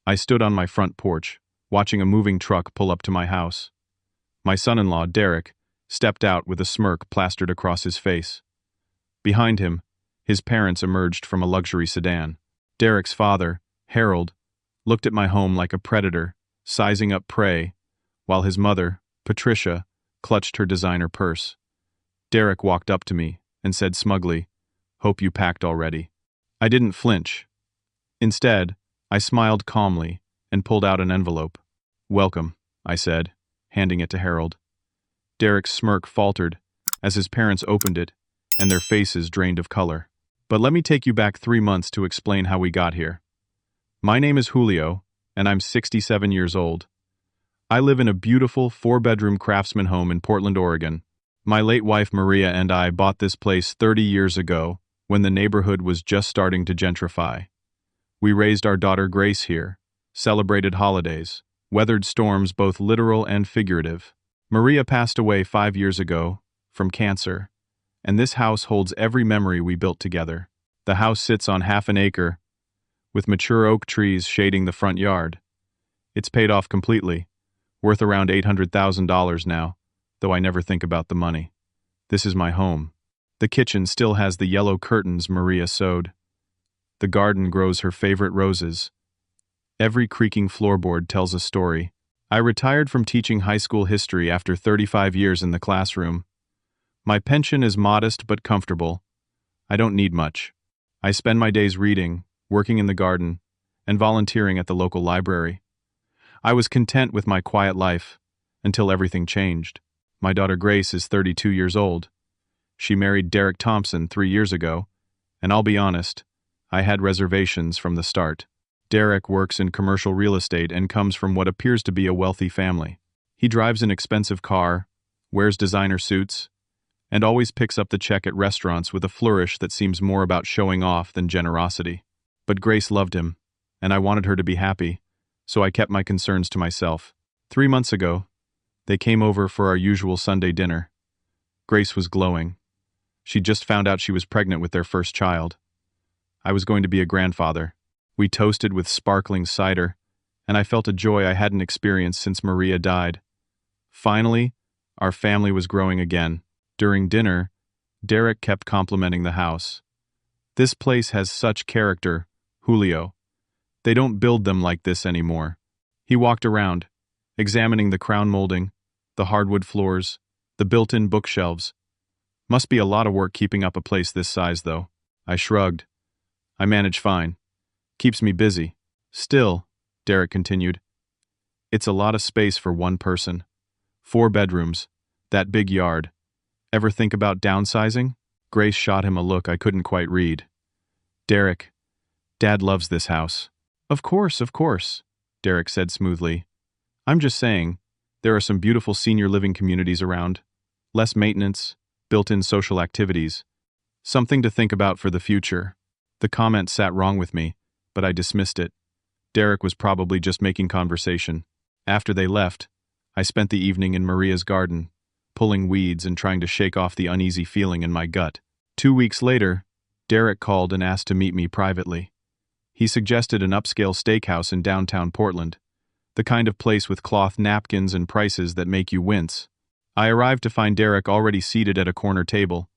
I stood on my front porch, watching a moving truck pull up to my house. My son-in-law, Derek, stepped out with a smirk plastered across his face. Behind him, his parents emerged from a luxury sedan. Derek's father, Harold, looked at my home like a predator, sizing up prey, while his mother, Patricia, clutched her designer purse. Derek walked up to me and said smugly, "Hope you packed already." I didn't flinch. Instead, I smiled calmly and pulled out an envelope. "Welcome," I said, handing it to Harold. Derek's smirk faltered as his parents opened it, and their faces drained of color. "But let me take you back 3 months to explain how we got here. My name is Julio, and I'm 67 years old. I live in a beautiful 4-bedroom craftsman home in Portland, Oregon. My late wife Maria and I bought this place 30 years ago when the neighborhood was just starting to gentrify. We raised our daughter Grace here, celebrated holidays, weathered storms both literal and figurative. Maria passed away 5 years ago from cancer, and this house holds every memory we built together. The house sits on half an acre, with mature oak trees shading the front yard. It's paid off completely, worth around $800,000 now, though I never think about the money. This is my home. The kitchen still has the yellow curtains Maria sewed. The garden grows her favorite roses. Every creaking floorboard tells a story. I retired from teaching high school history after 35 years in the classroom. My pension is modest but comfortable. I don't need much. I spend my days reading, working in the garden, and volunteering at the local library. I was content with my quiet life until everything changed. My daughter Grace is 32 years old. She married Derek Thompson 3 years ago, and I'll be honest, I had reservations from the start. Derek works in commercial real estate and comes from what appears to be a wealthy family. He drives an expensive car, wears designer suits, and always picks up the check at restaurants with a flourish that seems more about showing off than generosity. But Grace loved him, and I wanted her to be happy, so I kept my concerns to myself. 3 months ago, they came over for our usual Sunday dinner. Grace was glowing. She'd just found out she was pregnant with their first child. I was going to be a grandfather. We toasted with sparkling cider, and I felt a joy I hadn't experienced since Maria died. Finally, our family was growing again. During dinner, Derek kept complimenting the house. "This place has such character, Julio. They don't build them like this anymore." He walked around, examining the crown molding, the hardwood floors, the built-in bookshelves. "Must be a lot of work keeping up a place this size, though." I shrugged. "I manage fine. Keeps me busy." "Still," Derek continued, "it's a lot of space for one person. 4 bedrooms, that big yard. Ever think about downsizing?" Grace shot him a look I couldn't quite read. "Derek, Dad loves this house." Of course," Derek said smoothly. "I'm just saying, there are some beautiful senior living communities around. Less maintenance, built-in social activities. Something to think about for the future." The comment sat wrong with me, but I dismissed it. Derek was probably just making conversation. After they left, I spent the evening in Maria's garden, pulling weeds and trying to shake off the uneasy feeling in my gut. 2 weeks later, Derek called and asked to meet me privately. He suggested an upscale steakhouse in downtown Portland, the kind of place with cloth napkins and prices that make you wince. I arrived to find Derek already seated at a corner table,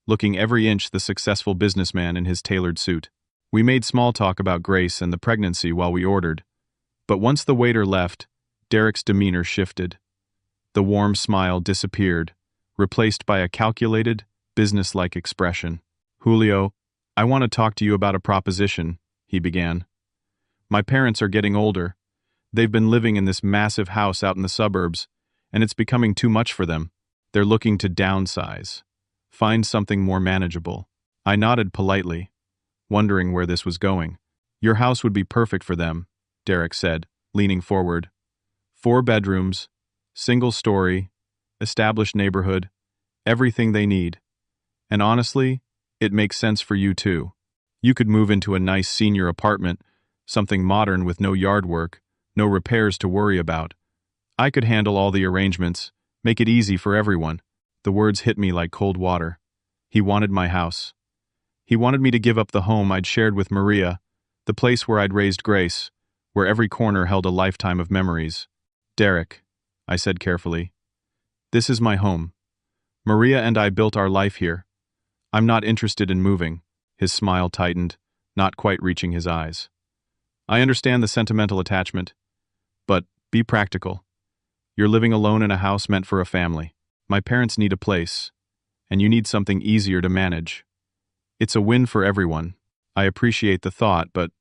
looking every inch the successful businessman in his tailored suit. We made small talk about Grace and the pregnancy while we ordered, but once the waiter left, Derek's demeanor shifted. The warm smile disappeared, replaced by a calculated, businesslike expression. "Julio, I want to talk to you about a proposition," he began. "My parents are getting older. They've been living in this massive house out in the suburbs, and it's becoming too much for them. They're looking to downsize. Find something more manageable." I nodded politely, wondering where this was going. "Your house would be perfect for them," Derek said, leaning forward. 4 bedrooms, single story, established neighborhood, everything they need. And honestly, it makes sense for you too. You could move into a nice senior apartment, something modern with no yard work, no repairs to worry about. I could handle all the arrangements, make it easy for everyone." The words hit me like cold water. He wanted my house. He wanted me to give up the home I'd shared with Maria, the place where I'd raised Grace, where every corner held a lifetime of memories. Derek, I said carefully, this is my home. Maria and I built our life here. I'm not interested in moving. His smile tightened, not quite reaching his eyes. I understand the sentimental attachment, but be practical. You're living alone in a house meant for a family. My parents need a place, and you need something easier to manage. It's a win for everyone. I appreciate the thought, but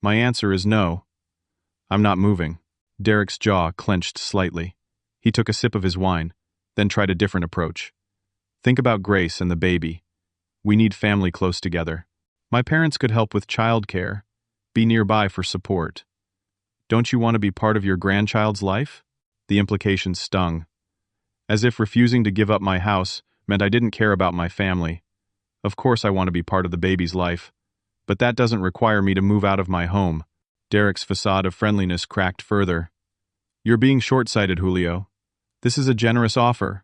my answer is no. I'm not moving. Derek's jaw clenched slightly. He took a sip of his wine, then tried a different approach. Think about Grace and the baby. We need family close together. My parents could help with childcare, be nearby for support. Don't you want to be part of your grandchild's life? The implication stung. As if refusing to give up my house meant I didn't care about my family. Of course I want to be part of the baby's life, but that doesn't require me to move out of my home. Derek's facade of friendliness cracked further. You're being short-sighted, Julio. This is a generous offer.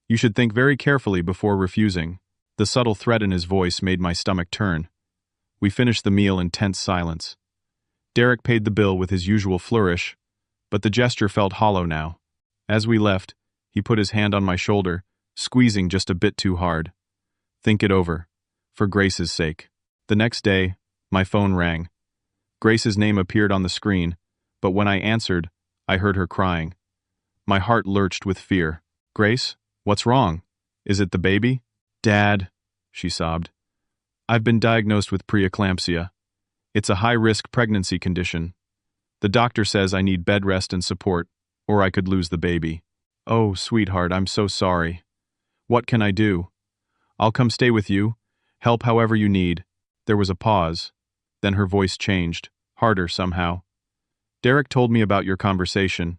You should think very carefully before refusing. The subtle threat in his voice made my stomach turn. We finished the meal in tense silence. Derek paid the bill with his usual flourish, but the gesture felt hollow now. As we left, he put his hand on my shoulder, squeezing just a bit too hard. Think it over, for Grace's sake. The next day, my phone rang. Grace's name appeared on the screen, but when I answered, I heard her crying. My heart lurched with fear. Grace, what's wrong? Is it the baby? Dad, she sobbed. I've been diagnosed with preeclampsia. It's a high-risk pregnancy condition. The doctor says I need bed rest and support, or I could lose the baby. Oh, sweetheart, I'm so sorry. What can I do? I'll come stay with you, help however you need. There was a pause. Then her voice changed, harder somehow. Derek told me about your conversation.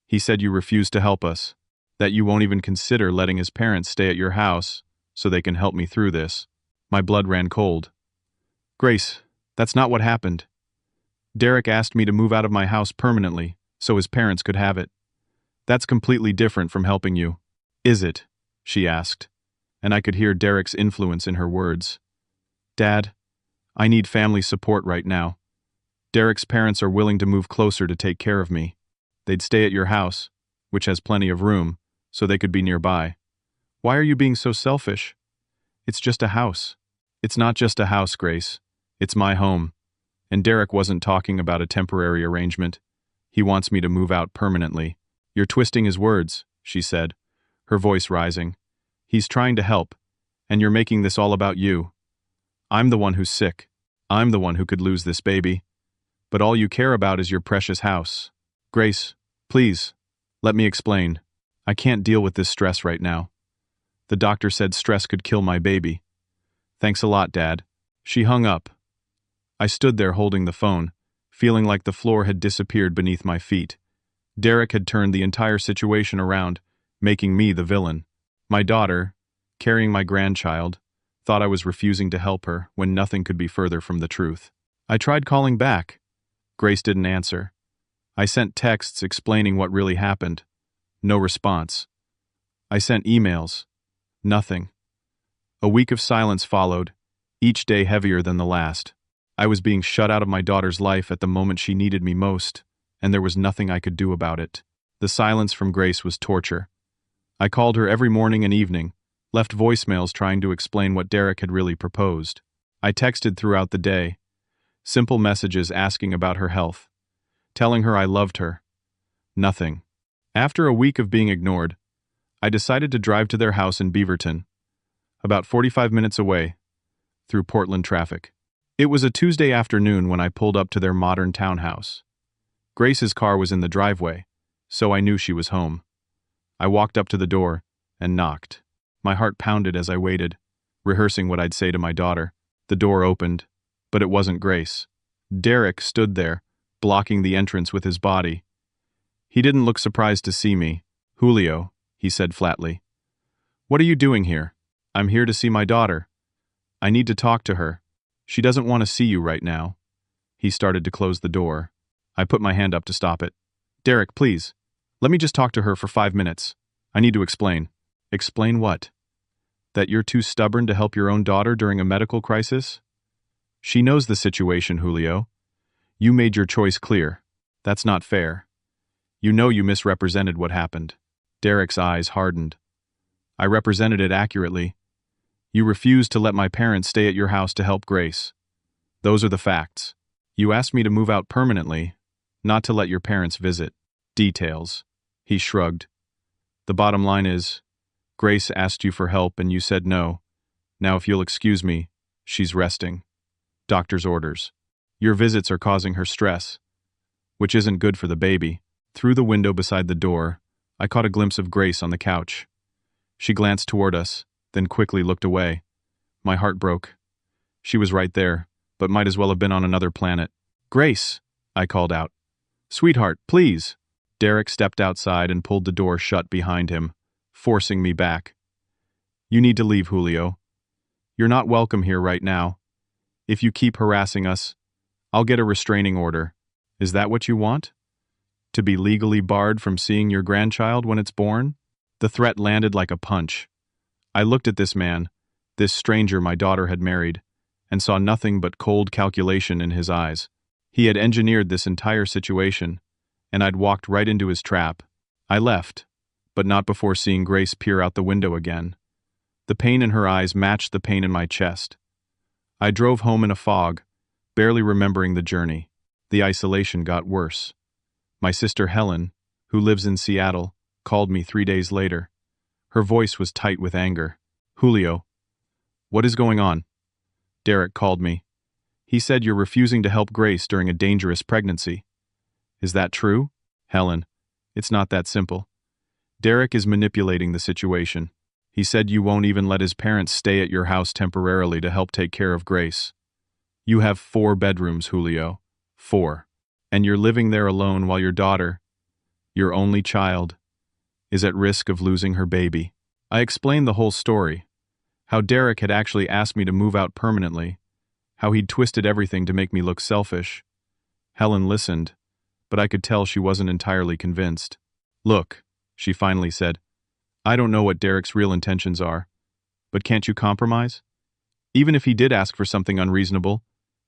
He said you refused to help us, that you won't even consider letting his parents stay at your house so they can help me through this. My blood ran cold. Grace, that's not what happened. Derek asked me to move out of my house permanently so his parents could have it. That's completely different from helping you. Is it? She asked, and I could hear Derek's influence in her words. Dad, I need family support right now. Derek's parents are willing to move closer to take care of me. They'd stay at your house, which has plenty of room, so they could be nearby. Why are you being so selfish? It's just a house. It's not just a house, Grace. It's my home. And Derek wasn't talking about a temporary arrangement. He wants me to move out permanently. You're twisting his words, she said, her voice rising. He's trying to help, and you're making this all about you. I'm the one who's sick. I'm the one who could lose this baby. But all you care about is your precious house. Grace, please, let me explain. I can't deal with this stress right now. The doctor said stress could kill my baby. Thanks a lot, Dad. She hung up. I stood there holding the phone, feeling like the floor had disappeared beneath my feet. Derek had turned the entire situation around, making me the villain. My daughter, carrying my grandchild, thought I was refusing to help her when nothing could be further from the truth. I tried calling back. Grace didn't answer. I sent texts explaining what really happened. No response. I sent emails. Nothing. A week of silence followed, each day heavier than the last. I was being shut out of my daughter's life at the moment she needed me most, and there was nothing I could do about it. The silence from Grace was torture. I called her every morning and evening, left voicemails trying to explain what Derek had really proposed. I texted throughout the day, simple messages asking about her health, telling her I loved her. Nothing. After a week of being ignored, I decided to drive to their house in Beaverton, about 45 minutes away, through Portland traffic. It was a Tuesday afternoon when I pulled up to their modern townhouse. Grace's car was in the driveway, so I knew she was home. I walked up to the door and knocked. My heart pounded as I waited, rehearsing what I'd say to my daughter. The door opened, but it wasn't Grace. Derek stood there, blocking the entrance with his body. He didn't look surprised to see me. Julio, he said flatly. What are you doing here? I'm here to see my daughter. I need to talk to her. She doesn't want to see you right now. He started to close the door. I put my hand up to stop it. Derek, please. Let me just talk to her for 5 minutes. I need to explain. Explain what? That you're too stubborn to help your own daughter during a medical crisis? She knows the situation, Julio. You made your choice clear. That's not fair. You know you misrepresented what happened. Derek's eyes hardened. I represented it accurately. You refused to let my parents stay at your house to help Grace. Those are the facts. You asked me to move out permanently, not to let your parents visit. Details. He shrugged. The bottom line is, Grace asked you for help and you said no. Now if you'll excuse me, she's resting. Doctor's orders. Your visits are causing her stress, which isn't good for the baby. Through the window beside the door, I caught a glimpse of Grace on the couch. She glanced toward us, then quickly looked away. My heart broke. She was right there, but might as well have been on another planet. Grace, I called out. Sweetheart, please. Derek stepped outside and pulled the door shut behind him, forcing me back. You need to leave, Julio. You're not welcome here right now. If you keep harassing us, I'll get a restraining order. Is that what you want? To be legally barred from seeing your grandchild when it's born? The threat landed like a punch. I looked at this man, this stranger my daughter had married, and saw nothing but cold calculation in his eyes. He had engineered this entire situation, and I'd walked right into his trap. I left, but not before seeing Grace peer out the window again. The pain in her eyes matched the pain in my chest. I drove home in a fog, barely remembering the journey. The isolation got worse. My sister Helen, who lives in Seattle, called me 3 days later. Her voice was tight with anger. Julio, what is going on? Derek called me. He said you're refusing to help Grace during a dangerous pregnancy. Is that true? Helen, it's not that simple. Derek is manipulating the situation. He said you won't even let his parents stay at your house temporarily to help take care of Grace. You have 4 bedrooms, Julio. 4. And you're living there alone while your daughter, your only child, is at risk of losing her baby. I explained the whole story. How Derek had actually asked me to move out permanently. How he'd twisted everything to make me look selfish. Helen listened, but I could tell she wasn't entirely convinced. Look, she finally said, I don't know what Derek's real intentions are, but can't you compromise? Even if he did ask for something unreasonable,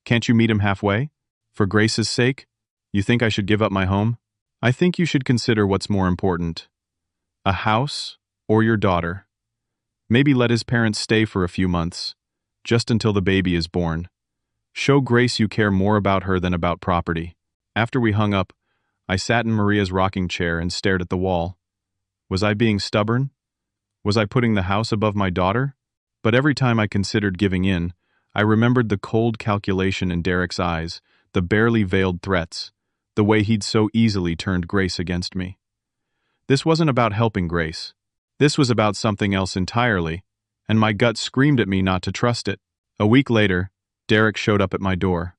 can't you meet him halfway? For Grace's sake? You think I should give up my home? I think you should consider what's more important. A house or your daughter. Maybe let his parents stay for a few months, just until the baby is born. Show Grace you care more about her than about property. After we hung up, I sat in Maria's rocking chair and stared at the wall. Was I being stubborn? Was I putting the house above my daughter? But every time I considered giving in, I remembered the cold calculation in Derek's eyes, the barely veiled threats, the way he'd so easily turned Grace against me. This wasn't about helping Grace. This was about something else entirely, and my gut screamed at me not to trust it. A week later, Derek showed up at my door.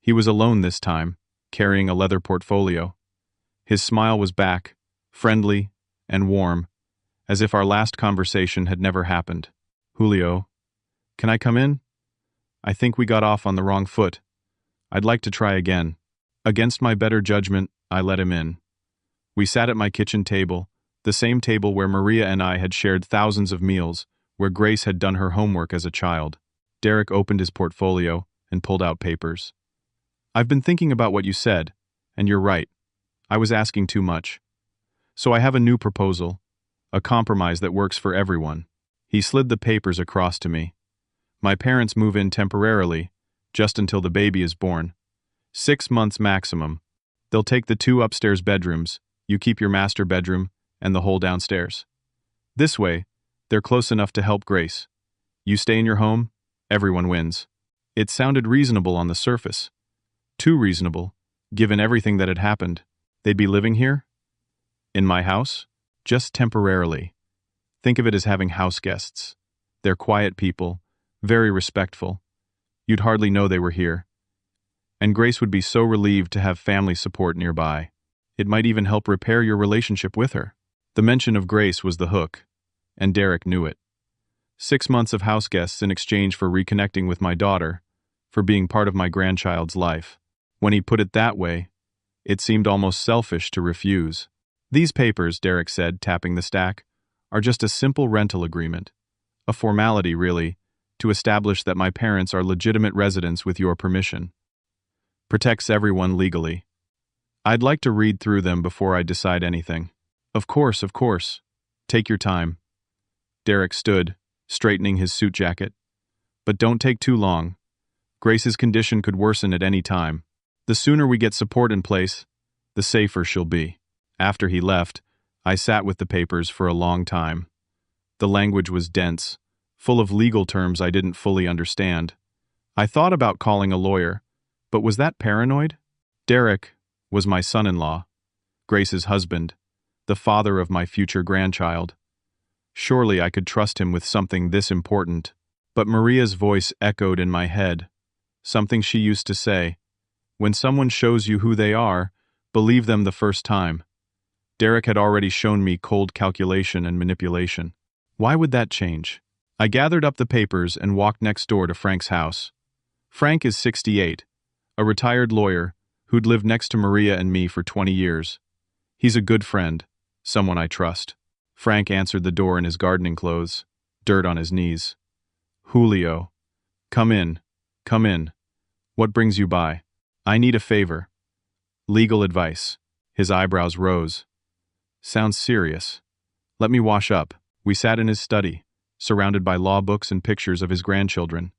He was alone this time, carrying a leather portfolio. His smile was back, friendly and warm, as if our last conversation had never happened. Julio, can I come in? I think we got off on the wrong foot. I'd like to try again. Against my better judgment, I let him in. We sat at my kitchen table, the same table where Maria and I had shared thousands of meals, where Grace had done her homework as a child. Derek opened his portfolio and pulled out papers. I've been thinking about what you said, and you're right. I was asking too much. So I have a new proposal, a compromise that works for everyone. He slid the papers across to me. My parents move in temporarily, just until the baby is born. 6 months maximum. They'll take the 2 upstairs bedrooms, you keep your master bedroom, and the whole downstairs. This way, they're close enough to help Grace. You stay in your home, everyone wins. It sounded reasonable on the surface. Too reasonable, given everything that had happened. They'd be living here? In my house? Just temporarily. Think of it as having house guests. They're quiet people, very respectful. You'd hardly know they were here. And Grace would be so relieved to have family support nearby. It might even help repair your relationship with her. The mention of Grace was the hook, and Derek knew it. 6 months of house guests in exchange for reconnecting with my daughter, for being part of my grandchild's life. When he put it that way, it seemed almost selfish to refuse. These papers, Derek said, tapping the stack, are just a simple rental agreement. A formality, really, to establish that my parents are legitimate residents with your permission. Protects everyone legally. I'd like to read through them before I decide anything. Of course, of course. Take your time. Derek stood, straightening his suit jacket. But don't take too long. Grace's condition could worsen at any time. The sooner we get support in place, the safer she'll be. After he left, I sat with the papers for a long time. The language was dense, full of legal terms I didn't fully understand. I thought about calling a lawyer, but was that paranoid? Derek was my son-in-law, Grace's husband, the father of my future grandchild. Surely I could trust him with something this important. But Maria's voice echoed in my head, something she used to say. When someone shows you who they are, believe them the first time. Derek had already shown me cold calculation and manipulation. Why would that change? I gathered up the papers and walked next door to Frank's house. Frank is 68, a retired lawyer who'd lived next to Maria and me for 20 years. He's a good friend, someone I trust. Frank answered the door in his gardening clothes, dirt on his knees. Julio. Come in. Come in. What brings you by? I need a favor. Legal advice. His eyebrows rose. Sounds serious. Let me wash up. We sat in his study, surrounded by law books and pictures of his grandchildren.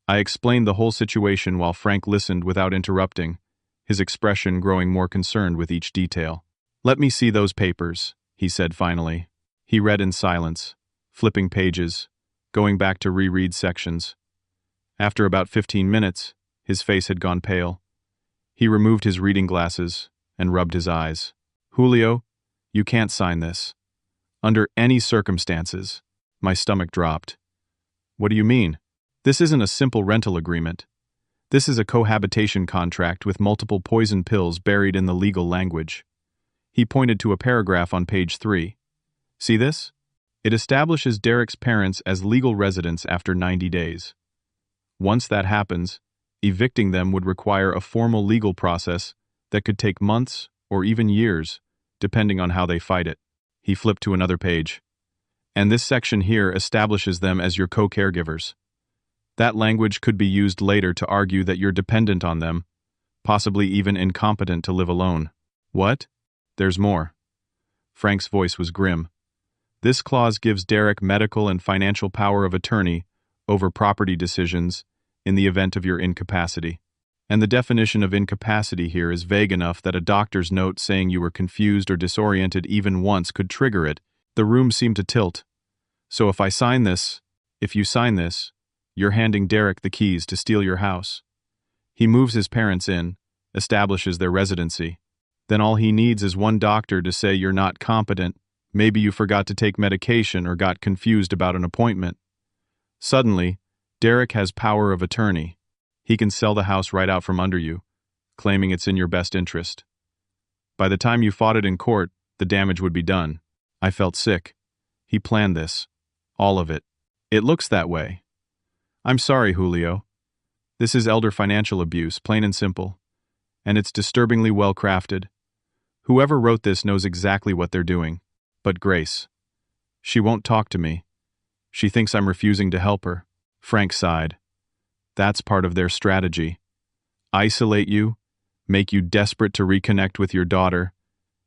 I explained the whole situation while Frank listened without interrupting, his expression growing more concerned with each detail. Let me see those papers, he said finally. He read in silence, flipping pages, going back to reread sections. After about 15 minutes, his face had gone pale. He removed his reading glasses and rubbed his eyes. Julio, you can't sign this. Under any circumstances. My stomach dropped. What do you mean? This isn't a simple rental agreement. This is a cohabitation contract with multiple poison pills buried in the legal language. He pointed to a paragraph on page 3. See this? It establishes Derek's parents as legal residents after 90 days. Once that happens, evicting them would require a formal legal process that could take months or even years, depending on how they fight it. He flipped to another page. And this section here establishes them as your co-caregivers. That language could be used later to argue that you're dependent on them, possibly even incompetent to live alone. What? There's more. Frank's voice was grim. This clause gives Derek medical and financial power of attorney over property decisions in the event of your incapacity. And the definition of incapacity here is vague enough that a doctor's note saying you were confused or disoriented even once could trigger it. The room seemed to tilt. So if you sign this, you're handing Derek the keys to steal your house. He moves his parents in, establishes their residency. Then all he needs is one doctor to say you're not competent, maybe you forgot to take medication or got confused about an appointment. Suddenly, Derek has power of attorney. He can sell the house right out from under you, claiming it's in your best interest. By the time you fought it in court, the damage would be done. I felt sick. He planned this. All of it. It looks that way. I'm sorry, Julio. This is elder financial abuse, plain and simple. And it's disturbingly well crafted. Whoever wrote this knows exactly what they're doing. But Grace. She won't talk to me. She thinks I'm refusing to help her. Frank sighed. That's part of their strategy. Isolate you, make you desperate to reconnect with your daughter,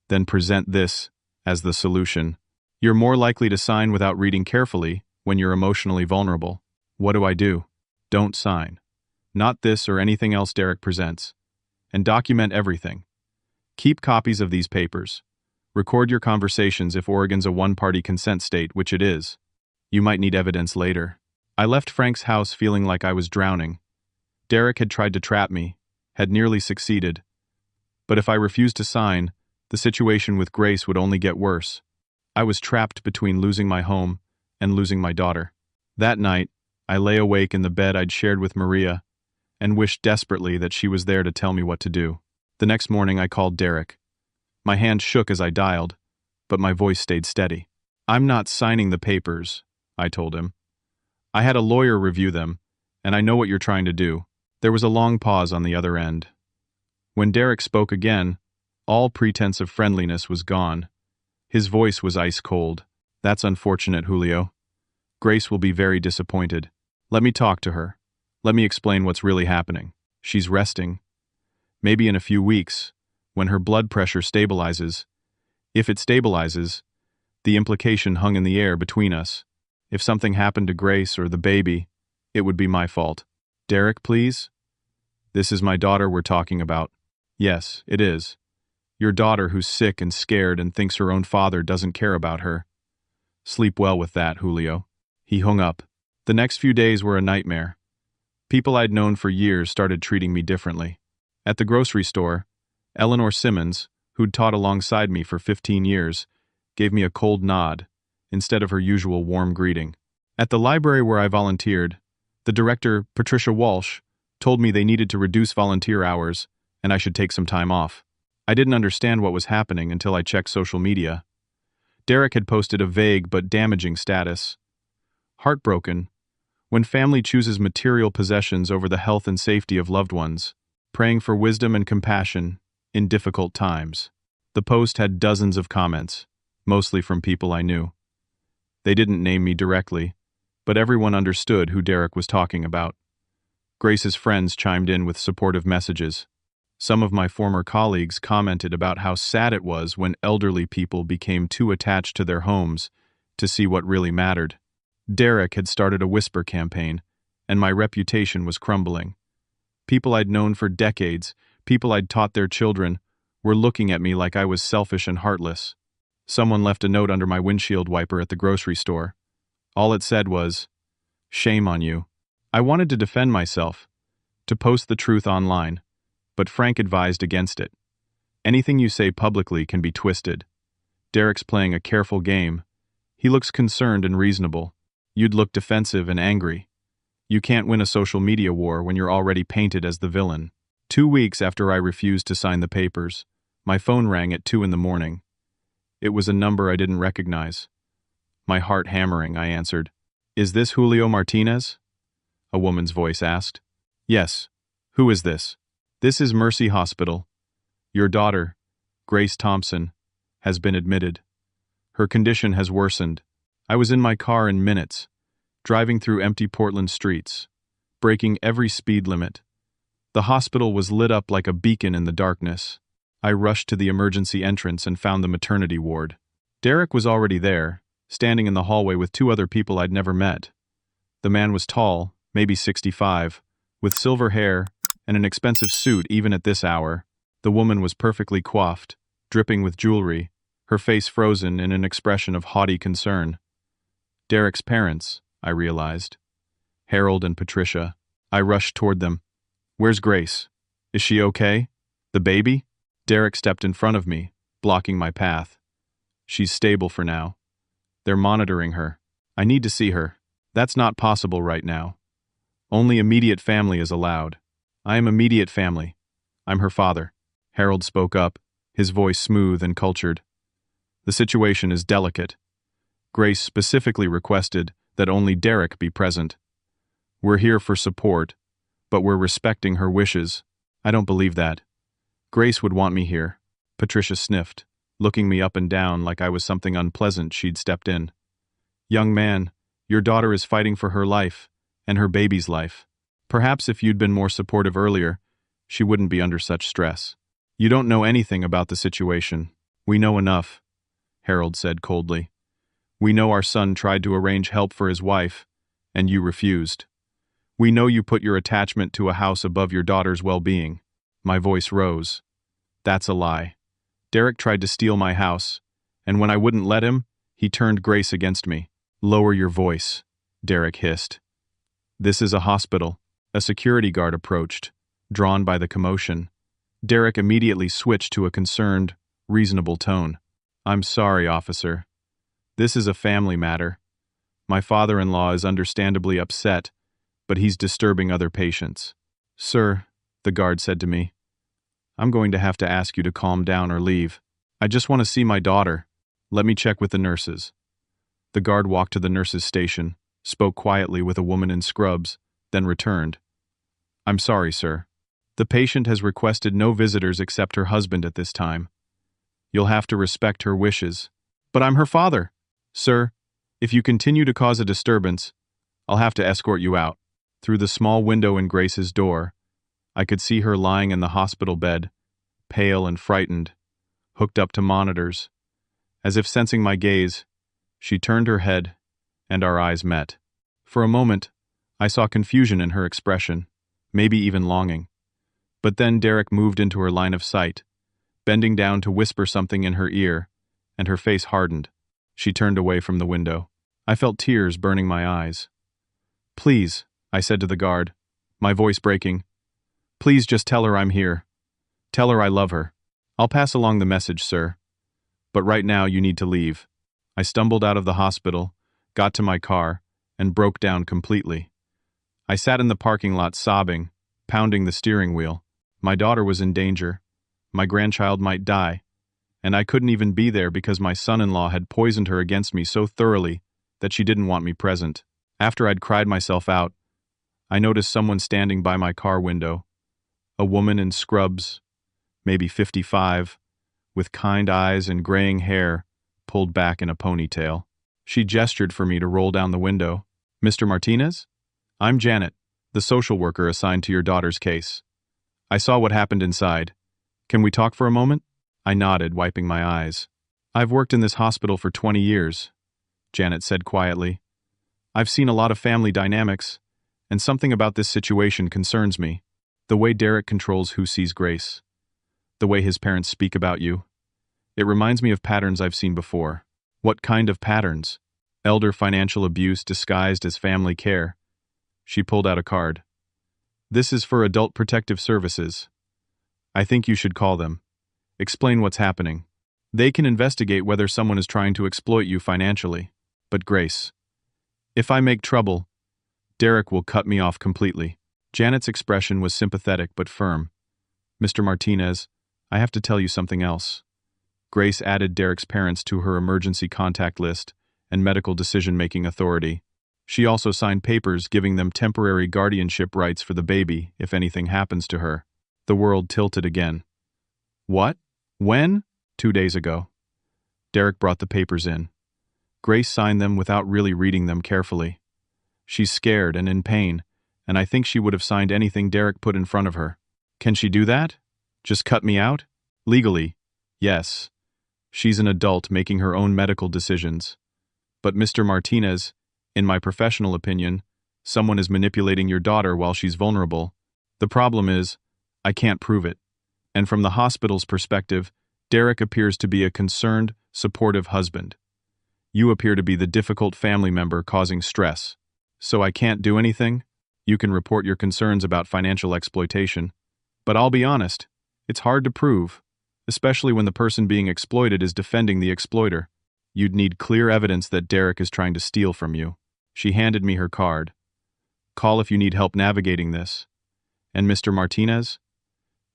then present this as the solution. You're more likely to sign without reading carefully when you're emotionally vulnerable. What do I do? Don't sign. Not this or anything else Derek presents. And document everything. Keep copies of these papers. Record your conversations if Oregon's a one-party consent state, which it is. You might need evidence later. I left Frank's house feeling like I was drowning. Derek had tried to trap me, had nearly succeeded. But if I refused to sign, the situation with Grace would only get worse. I was trapped between losing my home and losing my daughter. That night, I lay awake in the bed I'd shared with Maria and wished desperately that she was there to tell me what to do. The next morning I called Derek. My hand shook as I dialed, but my voice stayed steady. I'm not signing the papers, I told him. I had a lawyer review them, and I know what you're trying to do. There was a long pause on the other end. When Derek spoke again, all pretense of friendliness was gone. His voice was ice cold. That's unfortunate, Julio. Grace will be very disappointed. Let me talk to her. Let me explain what's really happening. She's resting. Maybe in a few weeks, when her blood pressure stabilizes. If it stabilizes, the implication hung in the air between us. If something happened to Grace or the baby, it would be my fault. Derek, please? This is my daughter we're talking about. Yes, it is. Your daughter who's sick and scared and thinks her own father doesn't care about her. Sleep well with that, Julio. He hung up. The next few days were a nightmare. People I'd known for years started treating me differently. At the grocery store, Eleanor Simmons, who'd taught alongside me for 15 years, gave me a cold nod, instead of her usual warm greeting. At the library where I volunteered, the director, Patricia Walsh, told me they needed to reduce volunteer hours and I should take some time off. I didn't understand what was happening until I checked social media. Derek had posted a vague but damaging status. Heartbroken, when family chooses material possessions over the health and safety of loved ones, praying for wisdom and compassion in difficult times. The post had dozens of comments, mostly from people I knew. They didn't name me directly, but everyone understood who Derek was talking about. Grace's friends chimed in with supportive messages. Some of my former colleagues commented about how sad it was when elderly people became too attached to their homes to see what really mattered. Derek had started a whisper campaign, and my reputation was crumbling. People I'd known for decades, people I'd taught their children, were looking at me like I was selfish and heartless. Someone left a note under my windshield wiper at the grocery store. All it said was, "Shame on you." I wanted to defend myself, to post the truth online, but Frank advised against it. Anything you say publicly can be twisted. Derek's playing a careful game. He looks concerned and reasonable. You'd look defensive and angry. You can't win a social media war when you're already painted as the villain. 2 weeks after I refused to sign the papers, my phone rang at 2 a.m. It was a number I didn't recognize. My heart hammering, I answered. "Is this Julio Martinez?" A woman's voice asked. "Yes. Who is this?" "This is Mercy Hospital. Your daughter, Grace Thompson, has been admitted. Her condition has worsened." I was in my car in minutes, driving through empty Portland streets, breaking every speed limit. The hospital was lit up like a beacon in the darkness. I rushed to the emergency entrance and found the maternity ward. Derek was already there, standing in the hallway with 2 other people I'd never met. The man was tall, maybe 65, with silver hair and an expensive suit even at this hour. The woman was perfectly coiffed, dripping with jewelry, her face frozen in an expression of haughty concern. Derek's parents, I realized. Harold and Patricia. I rushed toward them. "Where's Grace? Is she okay? The baby?" Derek stepped in front of me, blocking my path. "She's stable for now. They're monitoring her. I need to see her." "That's not possible right now. Only immediate family is allowed." "I am immediate family. I'm her father." Harold spoke up, his voice smooth and cultured. "The situation is delicate. Grace specifically requested that only Derek be present. We're here for support, but we're respecting her wishes." "I don't believe that. Grace would want me here." Patricia sniffed, looking me up and down like I was something unpleasant she'd stepped in. "Young man, your daughter is fighting for her life, and her baby's life. Perhaps if you'd been more supportive earlier, she wouldn't be under such stress." "You don't know anything about the situation." "We know enough," Harold said coldly. "We know our son tried to arrange help for his wife, and you refused. We know you put your attachment to a house above your daughter's well-being." My voice rose. "That's a lie. Derek tried to steal my house, and when I wouldn't let him, he turned Grace against me." "Lower your voice," Derek hissed. "This is a hospital." A security guard approached, drawn by the commotion. Derek immediately switched to a concerned, reasonable tone. "I'm sorry, officer. This is a family matter. My father-in-law is understandably upset, but he's disturbing other patients." "Sir," the guard said to me, "I'm going to have to ask you to calm down or leave. I just want to see my daughter. Let me check with the nurses." The guard walked to the nurses' station, spoke quietly with a woman in scrubs, then returned. "I'm sorry, sir. The patient has requested no visitors except her husband at this time. You'll have to respect her wishes." "But I'm her father." "Sir, if you continue to cause a disturbance, I'll have to escort you out." Through the small window in Grace's door, I could see her lying in the hospital bed, pale and frightened, hooked up to monitors. As if sensing my gaze, she turned her head, and our eyes met. For a moment, I saw confusion in her expression, maybe even longing. But then Derek moved into her line of sight, bending down to whisper something in her ear, and her face hardened. She turned away from the window. I felt tears burning my eyes. "Please," I said to the guard, my voice breaking. "Please just tell her I'm here. Tell her I love her. I'll pass along the message, sir. But right now you need to leave." I stumbled out of the hospital, got to my car, and broke down completely. I sat in the parking lot sobbing, pounding the steering wheel. My daughter was in danger. My grandchild might die. And I couldn't even be there because my son-in-law had poisoned her against me so thoroughly that she didn't want me present. After I'd cried myself out, I noticed someone standing by my car window. A woman in scrubs, maybe 55, with kind eyes and graying hair pulled back in a ponytail. She gestured for me to roll down the window. "Mr. Martinez? I'm Janet, the social worker assigned to your daughter's case. I saw what happened inside. Can we talk for a moment?" I nodded, wiping my eyes. "I've worked in this hospital for 20 years, Janet said quietly. "I've seen a lot of family dynamics, and something about this situation concerns me. The way Derek controls who sees Grace. The way his parents speak about you. It reminds me of patterns I've seen before." "What kind of patterns?" "Elder financial abuse disguised as family care." She pulled out a card. "This is for Adult Protective Services. I think you should call them. Explain what's happening. They can investigate whether someone is trying to exploit you financially. But Grace, if I make trouble, Derek will cut me off completely." Janet's expression was sympathetic but firm. "Mr. Martinez, I have to tell you something else." Grace added Derek's parents to her emergency contact list and medical decision-making authority. She also signed papers giving them temporary guardianship rights for the baby if anything happens to her. The world tilted again. "What? When?" "2 days ago." Derek brought the papers in. Grace signed them without really reading them carefully. She's scared and in pain, and I think she would have signed anything Derek put in front of her. Can she do that? Just cut me out? Legally, yes. She's an adult making her own medical decisions. But Mr. Martinez, in my professional opinion, someone is manipulating your daughter while she's vulnerable. The problem is, I can't prove it. And from the hospital's perspective, Derek appears to be a concerned, supportive husband. You appear to be the difficult family member causing stress. So I can't do anything? You can report your concerns about financial exploitation. But I'll be honest, it's hard to prove, especially when the person being exploited is defending the exploiter. You'd need clear evidence that Derek is trying to steal from you. She handed me her card. Call if you need help navigating this. And Mr. Martinez?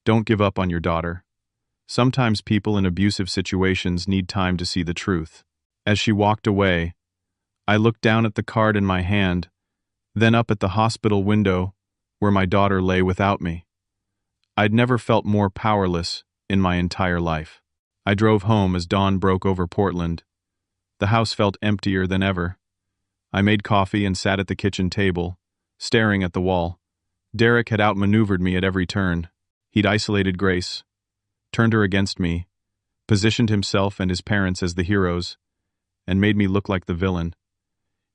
Don't give up on your daughter. Sometimes people in abusive situations need time to see the truth. As she walked away, I looked down at the card in my hand, then up at the hospital window where my daughter lay without me. I'd never felt more powerless in my entire life. I drove home as dawn broke over Portland. The house felt emptier than ever. I made coffee and sat at the kitchen table, staring at the wall. Derek had outmaneuvered me at every turn. He'd isolated Grace, turned her against me, positioned himself and his parents as the heroes, and made me look like the villain.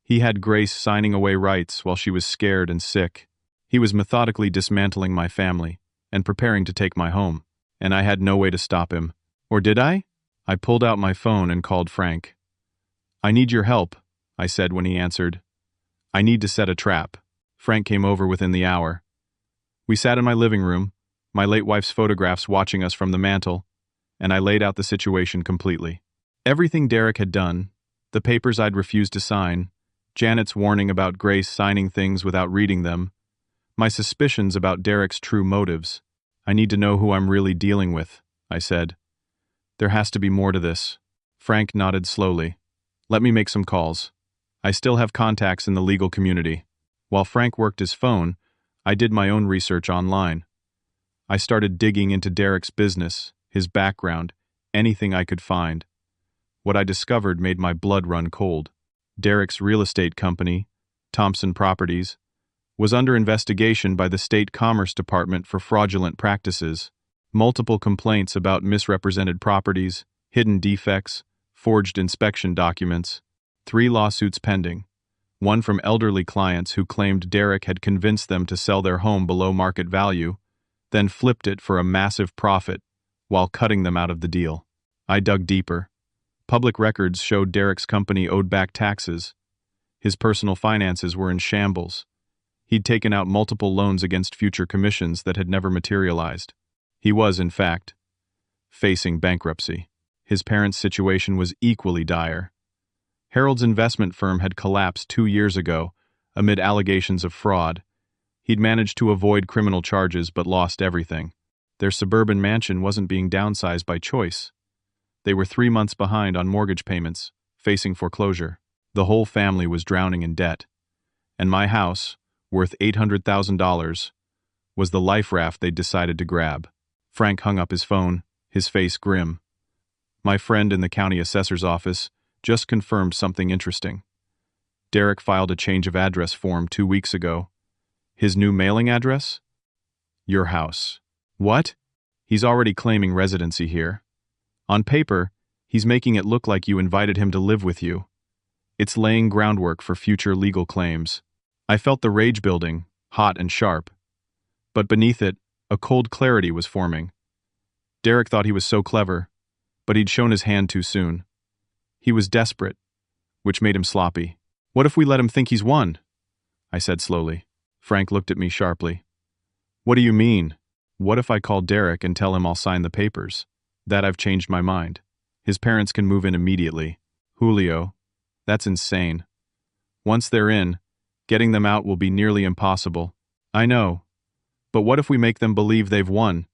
He had Grace signing away rights while she was scared and sick. He was methodically dismantling my family and preparing to take my home, and I had no way to stop him. Or did I? I pulled out my phone and called Frank. "I need your help," I said when he answered. "I need to set a trap." Frank came over within the hour. We sat in my living room, my late wife's photographs watching us from the mantel, and I laid out the situation completely. Everything Derek had done, the papers I'd refused to sign, Janet's warning about Grace signing things without reading them, my suspicions about Derek's true motives. "I need to know who I'm really dealing with," I said. "There has to be more to this." Frank nodded slowly. "Let me make some calls. I still have contacts in the legal community." While Frank worked his phone, I did my own research online. I started digging into Derek's business, his background, anything I could find. What I discovered made my blood run cold. Derek's real estate company, Thompson Properties, was under investigation by the State Commerce Department for fraudulent practices. Multiple complaints about misrepresented properties, hidden defects, forged inspection documents. 3 lawsuits pending. One from elderly clients who claimed Derek had convinced them to sell their home below market value, then flipped it for a massive profit while cutting them out of the deal. I dug deeper. Public records showed Derek's company owed back taxes. His personal finances were in shambles. He'd taken out multiple loans against future commissions that had never materialized. He was, in fact, facing bankruptcy. His parents' situation was equally dire. Harold's investment firm had collapsed 2 years ago amid allegations of fraud. He'd managed to avoid criminal charges but lost everything. Their suburban mansion wasn't being downsized by choice. They were 3 months behind on mortgage payments, facing foreclosure. The whole family was drowning in debt. And my house, worth $800,000, was the life raft they'd decided to grab. Frank hung up his phone, his face grim. My friend in the county assessor's office just confirmed something interesting. Derek filed a change of address form 2 weeks ago. His new mailing address? Your house. What? He's already claiming residency here. On paper, he's making it look like you invited him to live with you. It's laying groundwork for future legal claims. I felt the rage building, hot and sharp. But beneath it, a cold clarity was forming. Derek thought he was so clever, but he'd shown his hand too soon. He was desperate, which made him sloppy. What if we let him think he's won? I said slowly. Frank looked at me sharply. What do you mean? What if I call Derek and tell him I'll sign the papers? That I've changed my mind. His parents can move in immediately. Julio, that's insane. Once they're in, getting them out will be nearly impossible. I know. But what if we make them believe they've won,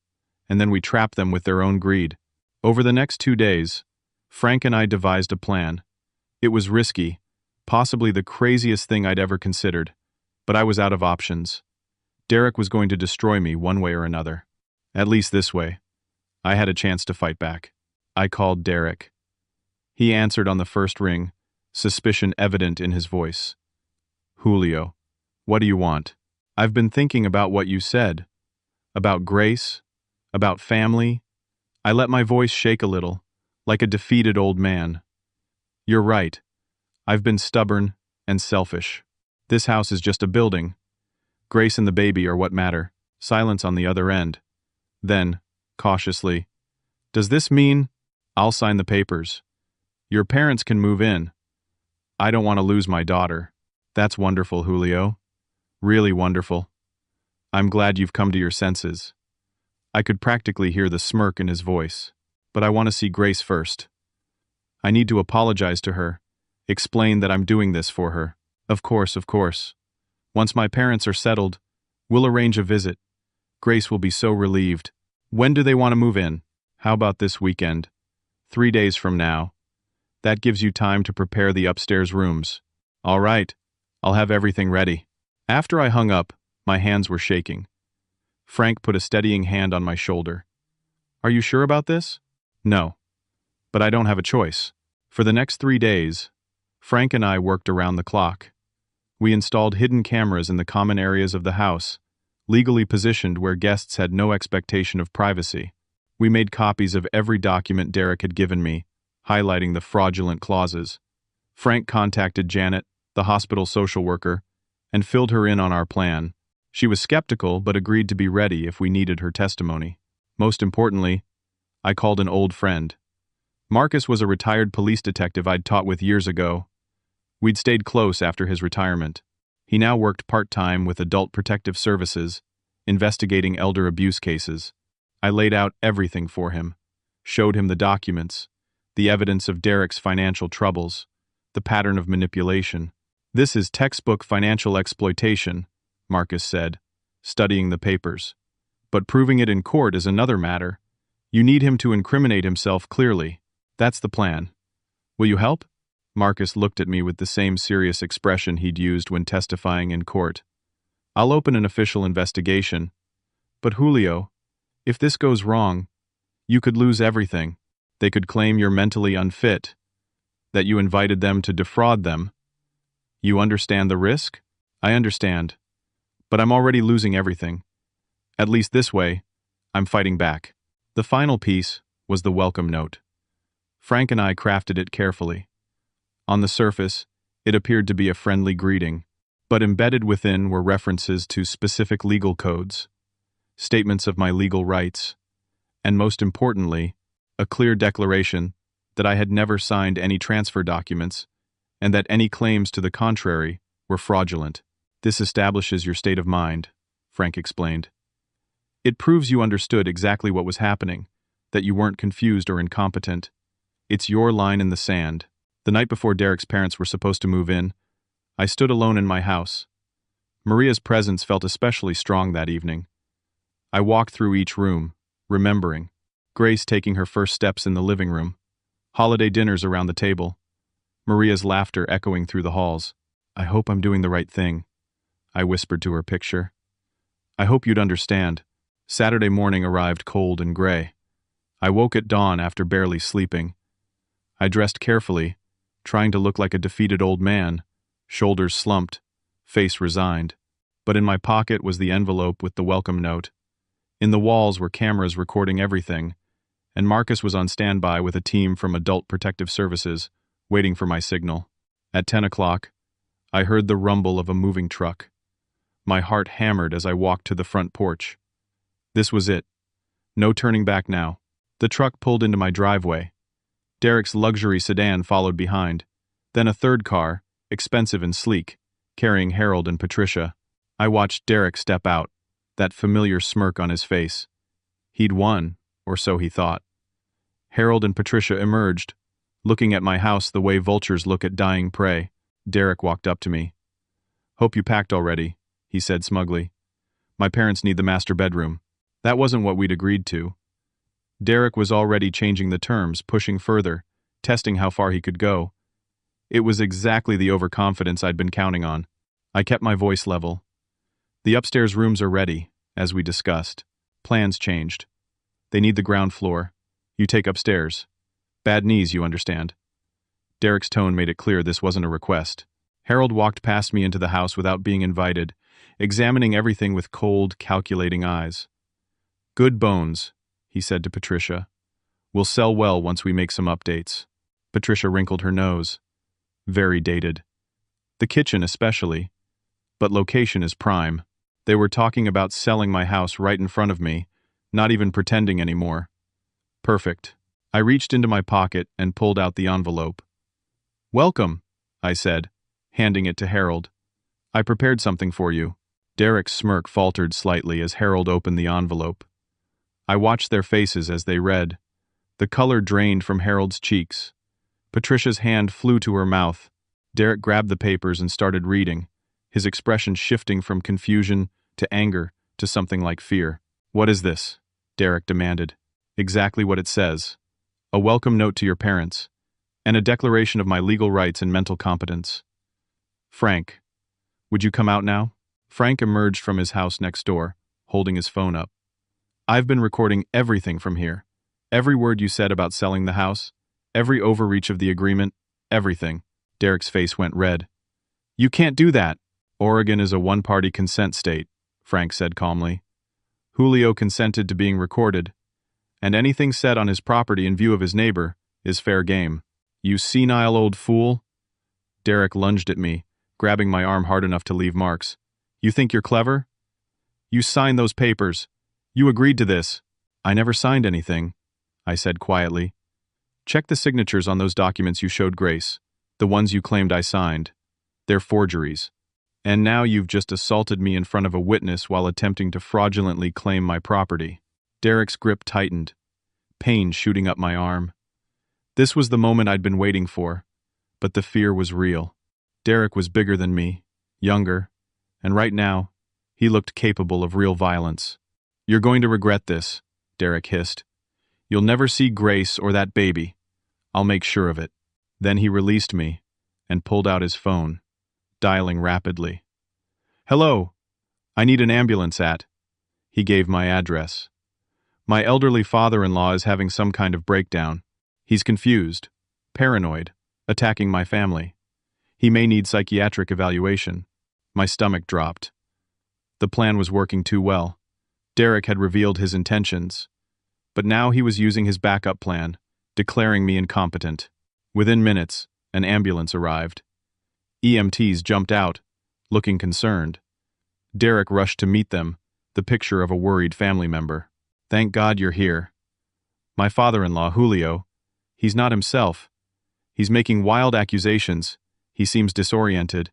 and then we trap them with their own greed? Over the next 2 days, Frank and I devised a plan. It was risky, possibly the craziest thing I'd ever considered, but I was out of options. Derek was going to destroy me one way or another. At least this way. I had a chance to fight back. I called Derek. He answered on the first ring, suspicion evident in his voice. Julio, what do you want? I've been thinking about what you said. About Grace, about family. I let my voice shake a little, like a defeated old man. You're right. I've been stubborn and selfish. This house is just a building. Grace and the baby are what matter. Silence on the other end. Then, cautiously, does this mean I'll sign the papers? Your parents can move in. I don't want to lose my daughter. That's wonderful, Julio. Really wonderful. I'm glad you've come to your senses. I could practically hear the smirk in his voice. But I want to see Grace first. I need to apologize to her, explain that I'm doing this for her. Of course, of course. Once my parents are settled, we'll arrange a visit. Grace will be so relieved. When do they want to move in? How about this weekend? 3 days from now. That gives you time to prepare the upstairs rooms. All right, I'll have everything ready. After I hung up, my hands were shaking. Frank put a steadying hand on my shoulder. Are you sure about this? No. But I don't have a choice. For the next 3 days, Frank and I worked around the clock. We installed hidden cameras in the common areas of the house, legally positioned where guests had no expectation of privacy. We made copies of every document Derek had given me, highlighting the fraudulent clauses. Frank contacted Janet, the hospital social worker, and filled her in on our plan. She was skeptical but agreed to be ready if we needed her testimony. Most importantly, I called an old friend. Marcus was a retired police detective I'd taught with years ago. We'd stayed close after his retirement. He now worked part-time with Adult Protective Services, investigating elder abuse cases. I laid out everything for him, showed him the documents, the evidence of Derek's financial troubles, the pattern of manipulation. This is textbook financial exploitation, Marcus said, studying the papers. But proving it in court is another matter. You need him to incriminate himself clearly. That's the plan. Will you help? Marcus looked at me with the same serious expression he'd used when testifying in court. I'll open an official investigation. But Julio, if this goes wrong, you could lose everything. They could claim you're mentally unfit, that you invited them to defraud them. You understand the risk? I understand. But I'm already losing everything. At least this way, I'm fighting back. The final piece was the welcome note. Frank and I crafted it carefully. On the surface, it appeared to be a friendly greeting, but embedded within were references to specific legal codes, statements of my legal rights, and most importantly, a clear declaration that I had never signed any transfer documents and that any claims to the contrary were fraudulent. This establishes your state of mind, Frank explained. It proves you understood exactly what was happening, that you weren't confused or incompetent. It's your line in the sand. The night before Derek's parents were supposed to move in, I stood alone in my house. Maria's presence felt especially strong that evening. I walked through each room, remembering. Grace taking her first steps in the living room, holiday dinners around the table, Maria's laughter echoing through the halls. I hope I'm doing the right thing, I whispered to her picture. I hope you'd understand. Saturday morning arrived cold and gray. I woke at dawn after barely sleeping. I dressed carefully, trying to look like a defeated old man, shoulders slumped, face resigned. But in my pocket was the envelope with the welcome note. In the walls were cameras recording everything, and Marcus was on standby with a team from Adult Protective Services, waiting for my signal. At 10 o'clock, I heard the rumble of a moving truck. My heart hammered as I walked to the front porch. This was it. No turning back now. The truck pulled into my driveway. Derek's luxury sedan followed behind. Then a third car, expensive and sleek, carrying Harold and Patricia. I watched Derek step out, that familiar smirk on his face. He'd won, or so he thought. Harold and Patricia emerged, looking at my house the way vultures look at dying prey. Derek walked up to me. "Hope you packed already," he said smugly. "My parents need the master bedroom." That wasn't what we'd agreed to. Derek was already changing the terms, pushing further, testing how far he could go. It was exactly the overconfidence I'd been counting on. I kept my voice level. "The upstairs rooms are ready, as we discussed. Plans changed. They need the ground floor. You take upstairs. Bad knees, you understand." Derek's tone made it clear this wasn't a request. Harold walked past me into the house without being invited, examining everything with cold, calculating eyes. "Good bones," he said to Patricia. "We'll sell well once we make some updates." Patricia wrinkled her nose. Very dated. The kitchen especially. But location is prime. They were talking about selling my house right in front of me, not even pretending anymore. Perfect. I reached into my pocket and pulled out the envelope. "Welcome," I said, handing it to Harold. "I prepared something for you." Derek's smirk faltered slightly as Harold opened the envelope. I watched their faces as they read. The color drained from Harold's cheeks. Patricia's hand flew to her mouth. Derek grabbed the papers and started reading, his expression shifting from confusion to anger to something like fear. "What is this?" Derek demanded. "Exactly what it says. A welcome note to your parents, and a declaration of my legal rights and mental competence. Frank, would you come out now?" Frank emerged from his house next door, holding his phone up. "I've been recording everything from here. Every word you said about selling the house, every overreach of the agreement, everything." Derek's face went red. "You can't do that." "Oregon is a one-party consent state," Frank said calmly. "Julio consented to being recorded, and anything said on his property in view of his neighbor is fair game." "You senile old fool." Derek lunged at me, grabbing my arm hard enough to leave marks. "You think you're clever? You signed those papers. You agreed to this." "I never signed anything," I said quietly. "Check the signatures on those documents you showed Grace, the ones you claimed I signed. They're forgeries. And now you've just assaulted me in front of a witness while attempting to fraudulently claim my property." Derek's grip tightened, pain shooting up my arm. This was the moment I'd been waiting for, but the fear was real. Derek was bigger than me, younger, and right now, he looked capable of real violence. "You're going to regret this," Derek hissed. "You'll never see Grace or that baby. I'll make sure of it." Then he released me and pulled out his phone, dialing rapidly. "Hello. I need an ambulance at." He gave my address. "My elderly father-in-law is having some kind of breakdown. He's confused, paranoid, attacking my family. He may need psychiatric evaluation." My stomach dropped. The plan was working too well. Derek had revealed his intentions. But now he was using his backup plan, declaring me incompetent. Within minutes, an ambulance arrived. EMTs jumped out, looking concerned. Derek rushed to meet them, the picture of a worried family member. "Thank God you're here. My father-in-law, Julio, he's not himself. He's making wild accusations. He seems disoriented.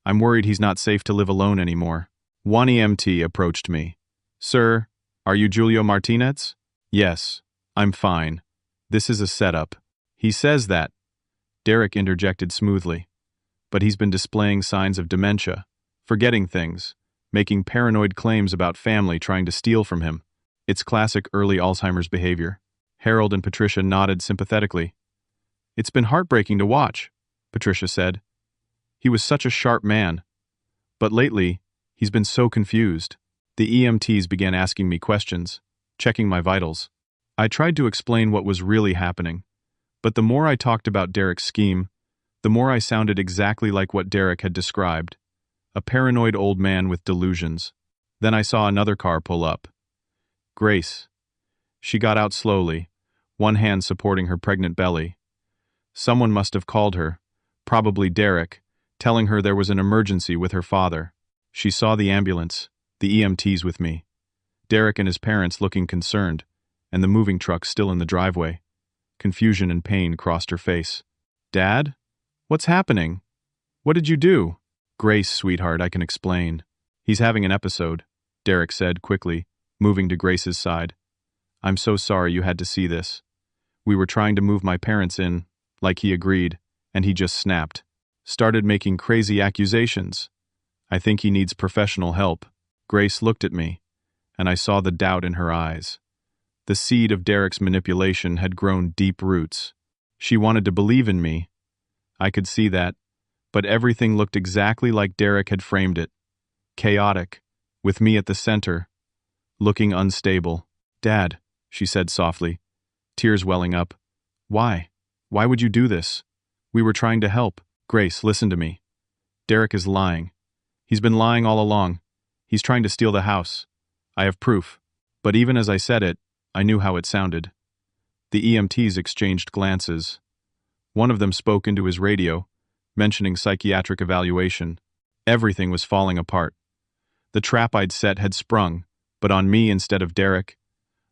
I'm worried he's not safe to live alone anymore." One EMT approached me. "Sir, are you Julio Martinez?" "Yes, I'm fine. This is a setup." "He says that," Derek interjected smoothly. "But he's been displaying signs of dementia, forgetting things, making paranoid claims about family trying to steal from him. It's classic early Alzheimer's behavior." Harold and Patricia nodded sympathetically. "It's been heartbreaking to watch," Patricia said. "He was such a sharp man. But lately, he's been so confused." The EMTs began asking me questions, checking my vitals. I tried to explain what was really happening, but the more I talked about Derek's scheme, the more I sounded exactly like what Derek had described, a paranoid old man with delusions. Then I saw another car pull up. Grace. She got out slowly, one hand supporting her pregnant belly. Someone must have called her, probably Derek, telling her there was an emergency with her father. She saw the ambulance, the EMTs with me, Derek and his parents looking concerned, and the moving truck still in the driveway. Confusion and pain crossed her face. "Dad? What's happening? What did you do?" "Grace, sweetheart, I can explain. He's having an episode," Derek said quickly, moving to Grace's side. "I'm so sorry you had to see this. We were trying to move my parents in, like he agreed, and he just snapped. Started making crazy accusations. I think he needs professional help." Grace looked at me, and I saw the doubt in her eyes. The seed of Derek's manipulation had grown deep roots. She wanted to believe in me. I could see that, but everything looked exactly like Derek had framed it. Chaotic, with me at the center, looking unstable. "Dad," she said softly, tears welling up. "Why? Why would you do this? We were trying to help." "Grace, listen to me. Derek is lying. He's been lying all along. He's trying to steal the house. I have proof." But even as I said it, I knew how it sounded. The EMTs exchanged glances. One of them spoke into his radio, mentioning psychiatric evaluation. Everything was falling apart. The trap I'd set had sprung, but on me instead of Derek.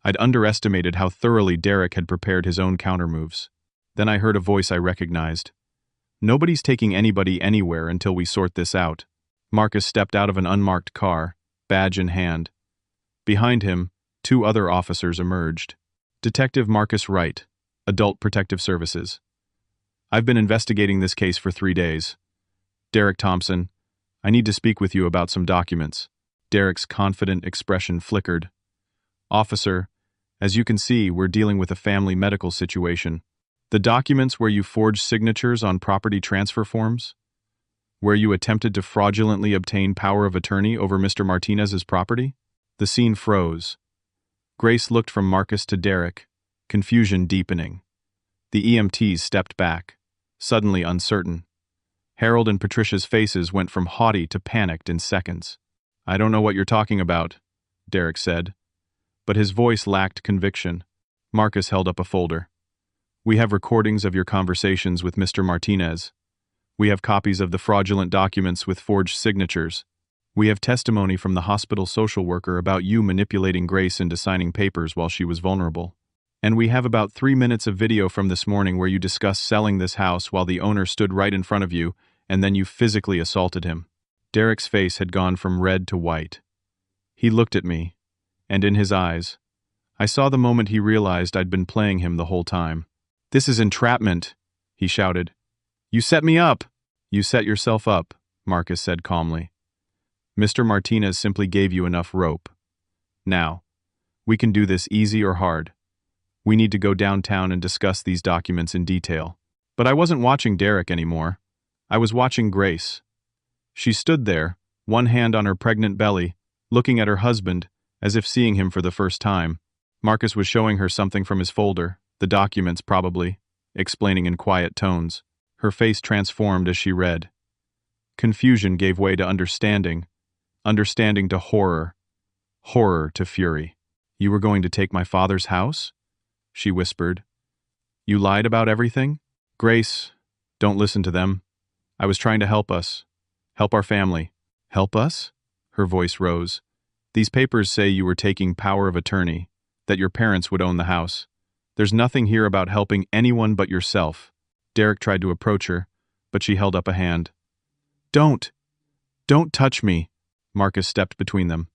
I'd underestimated how thoroughly Derek had prepared his own countermoves. Then I heard a voice I recognized. "Nobody's taking anybody anywhere until we sort this out." Marcus stepped out of an unmarked car, badge in hand. Behind him, 2 other officers emerged. "Detective Marcus Wright, Adult Protective Services. I've been investigating this case for 3 days. Derek Thompson, I need to speak with you about some documents." Derek's confident expression flickered. "Officer, as you can see, we're dealing with a family medical situation. The documents where you forged signatures on property transfer forms? Where you attempted to fraudulently obtain power of attorney over Mr. Martinez's property?" The scene froze. Grace looked from Marcus to Derek, confusion deepening. The EMTs stepped back, suddenly uncertain. Harold and Patricia's faces went from haughty to panicked in seconds. "I don't know what you're talking about," Derek said, but his voice lacked conviction. Marcus held up a folder. "We have recordings of your conversations with Mr. Martinez. We have copies of the fraudulent documents with forged signatures. We have testimony from the hospital social worker about you manipulating Grace into signing papers while she was vulnerable. And we have about 3 minutes of video from this morning where you discussed selling this house while the owner stood right in front of you, and then you physically assaulted him." Derek's face had gone from red to white. He looked at me, and in his eyes, I saw the moment he realized I'd been playing him the whole time. "This is entrapment," he shouted. "You set me up." "You set yourself up," Marcus said calmly. "Mr. Martinez simply gave you enough rope. Now, we can do this easy or hard. We need to go downtown and discuss these documents in detail." But I wasn't watching Derek anymore. I was watching Grace. She stood there, one hand on her pregnant belly, looking at her husband, as if seeing him for the first time. Marcus was showing her something from his folder, the documents probably, explaining in quiet tones. Her face transformed as she read. Confusion gave way to understanding, understanding to horror, horror to fury. You were going to take my father's house? She whispered. You lied about everything? Grace, don't listen to them. I was trying to help us. Help our family. Help us? Her voice rose. These papers say you were taking power of attorney, that your parents would own the house. There's nothing here about helping anyone but yourself. Derek tried to approach her, but she held up a hand. Don't touch me. Marcus stepped between them.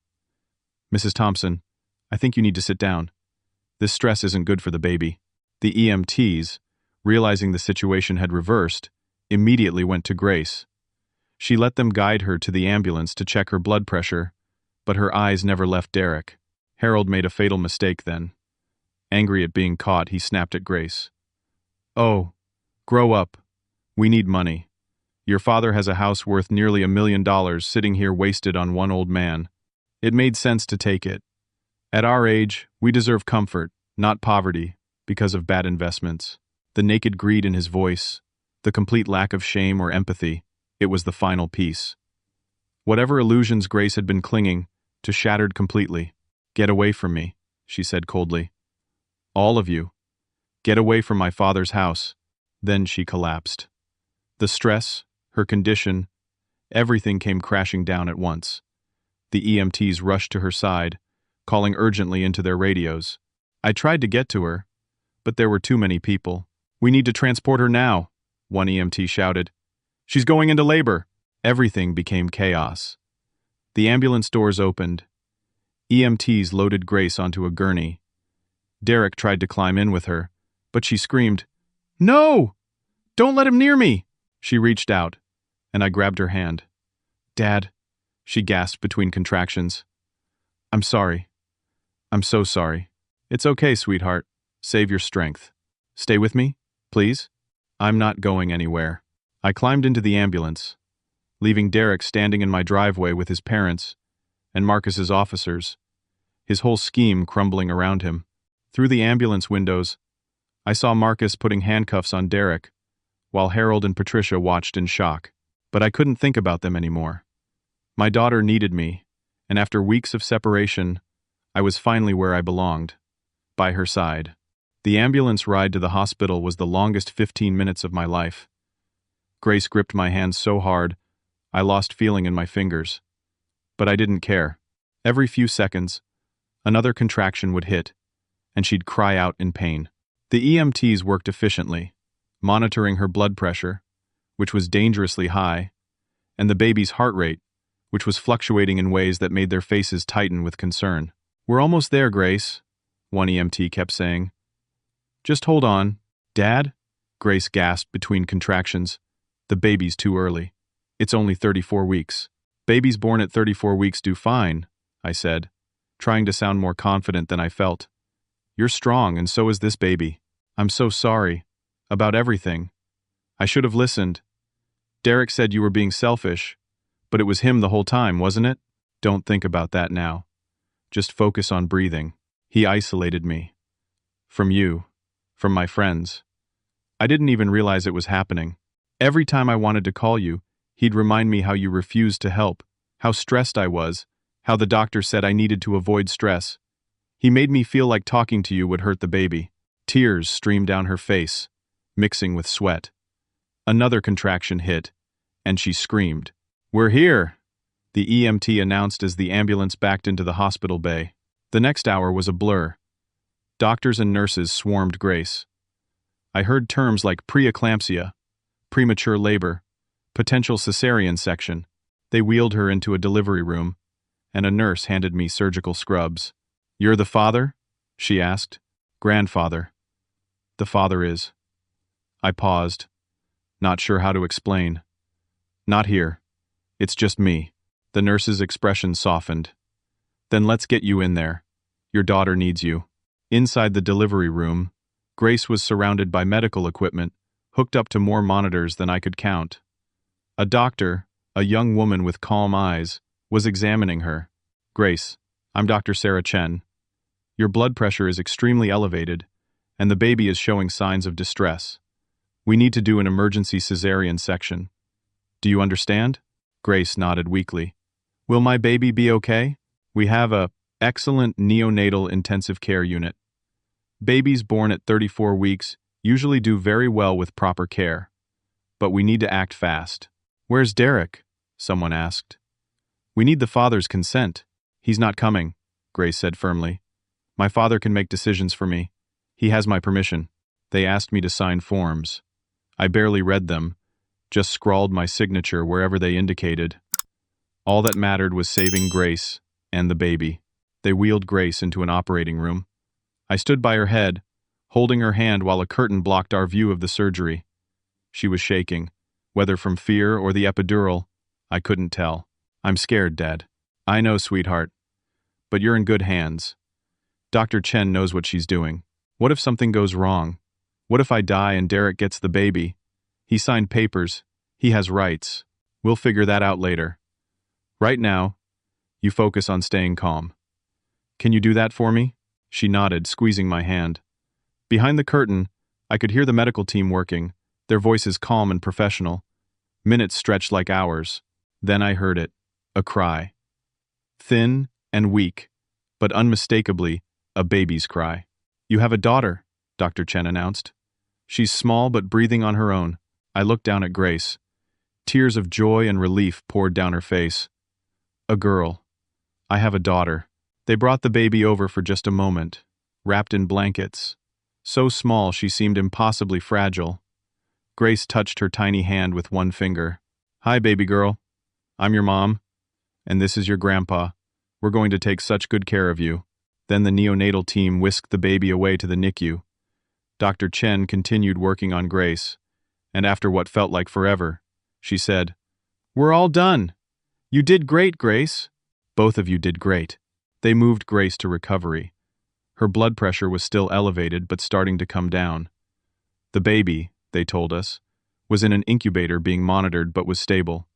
Mrs. Thompson, I think you need to sit down. This stress isn't good for the baby. The EMTs, realizing the situation had reversed, immediately went to Grace. She let them guide her to the ambulance to check her blood pressure, but her eyes never left Derek. Harold made a fatal mistake then. Angry at being caught, he snapped at Grace. Oh, grow up. We need money. Your father has a house worth nearly $1 million sitting here wasted on one old man. It made sense to take it. At our age, we deserve comfort, not poverty, because of bad investments. The naked greed in his voice, the complete lack of shame or empathy, it was the final piece. Whatever illusions Grace had been clinging to shattered completely. Get away from me, she said coldly. All of you. Get away from my father's house. Then she collapsed. The stress, her condition, everything came crashing down at once. The EMTs rushed to her side, calling urgently into their radios. I tried to get to her, but there were too many people. We need to transport her now, one EMT shouted. She's going into labor. Everything became chaos. The ambulance doors opened. EMTs loaded Grace onto a gurney. Derek tried to climb in with her, but she screamed, No! Don't let him near me! She reached out, and I grabbed her hand. Dad, she gasped between contractions. I'm sorry. I'm so sorry. It's okay, sweetheart. Save your strength. Stay with me, please? I'm not going anywhere. I climbed into the ambulance, leaving Derek standing in my driveway with his parents and Marcus's officers, his whole scheme crumbling around him. Through the ambulance windows, I saw Marcus putting handcuffs on Derek, while Harold and Patricia watched in shock. But I couldn't think about them anymore. My daughter needed me, and after weeks of separation, I was finally where I belonged, by her side. The ambulance ride to the hospital was the longest 15 minutes of my life. Grace gripped my hand so hard, I lost feeling in my fingers. But I didn't care. Every few seconds, another contraction would hit, and she'd cry out in pain. The EMTs worked efficiently, monitoring her blood pressure, which was dangerously high, and the baby's heart rate, which was fluctuating in ways that made their faces tighten with concern. We're almost there, Grace, one EMT kept saying. Just hold on. Dad? Grace gasped between contractions. The baby's too early. It's only 34 weeks. Babies born at 34 weeks do fine, I said, trying to sound more confident than I felt. You're strong, and so is this baby. I'm so sorry. About everything. I should have listened. Derek said you were being selfish, but it was him the whole time, wasn't it? Don't think about that now. Just focus on breathing. He isolated me. From you. From my friends. I didn't even realize it was happening. Every time I wanted to call you, he'd remind me how you refused to help, how stressed I was, how the doctor said I needed to avoid stress. He made me feel like talking to you would hurt the baby. Tears streamed down her face, mixing with sweat. Another contraction hit, and she screamed. We're here, the EMT announced as the ambulance backed into the hospital bay. The next hour was a blur. Doctors and nurses swarmed Grace. I heard terms like preeclampsia, premature labor, potential cesarean section. They wheeled her into a delivery room, and a nurse handed me surgical scrubs. You're the father? She asked. Grandfather. The father is. I paused, not sure how to explain. Not here. It's just me. The nurse's expression softened. Then let's get you in there. Your daughter needs you. Inside the delivery room, Grace was surrounded by medical equipment, hooked up to more monitors than I could count. A doctor, a young woman with calm eyes, was examining her. Grace, I'm Dr. Sarah Chen. Your blood pressure is extremely elevated, and the baby is showing signs of distress. We need to do an emergency cesarean section. Do you understand? Grace nodded weakly. Will my baby be okay? We have a Excellent neonatal intensive care unit. Babies born at 34 weeks usually do very well with proper care. But we need to act fast. Where's Derek? Someone asked. We need the father's consent. He's not coming, Grace said firmly. My father can make decisions for me. He has my permission. They asked me to sign forms. I barely read them, just scrawled my signature wherever they indicated. All that mattered was saving Grace and the baby. They wheeled Grace into an operating room. I stood by her head, holding her hand while a curtain blocked our view of the surgery. She was shaking. Whether from fear or the epidural, I couldn't tell. I'm scared, Dad. I know, sweetheart. But you're in good hands. Dr. Chen knows what she's doing. What if something goes wrong? What if I die and Derek gets the baby? He signed papers. He has rights. We'll figure that out later. Right now, you focus on staying calm. Can you do that for me? She nodded, squeezing my hand. Behind the curtain, I could hear the medical team working, their voices calm and professional. Minutes stretched like hours. Then I heard it. A cry. Thin and weak, but unmistakably, a baby's cry. You have a daughter, Dr. Chen announced. She's small but breathing on her own. I looked down at Grace. Tears of joy and relief poured down her face. A girl. I have a daughter. They brought the baby over for just a moment, wrapped in blankets. So small she seemed impossibly fragile. Grace touched her tiny hand with one finger. Hi, baby girl. I'm your mom. And this is your grandpa. We're going to take such good care of you. Then the neonatal team whisked the baby away to the NICU. Dr. Chen continued working on Grace, and after what felt like forever, she said, We're all done. You did great, Grace. Both of you did great. They moved Grace to recovery. Her blood pressure was still elevated but starting to come down. The baby, they told us, was in an incubator being monitored but was stable.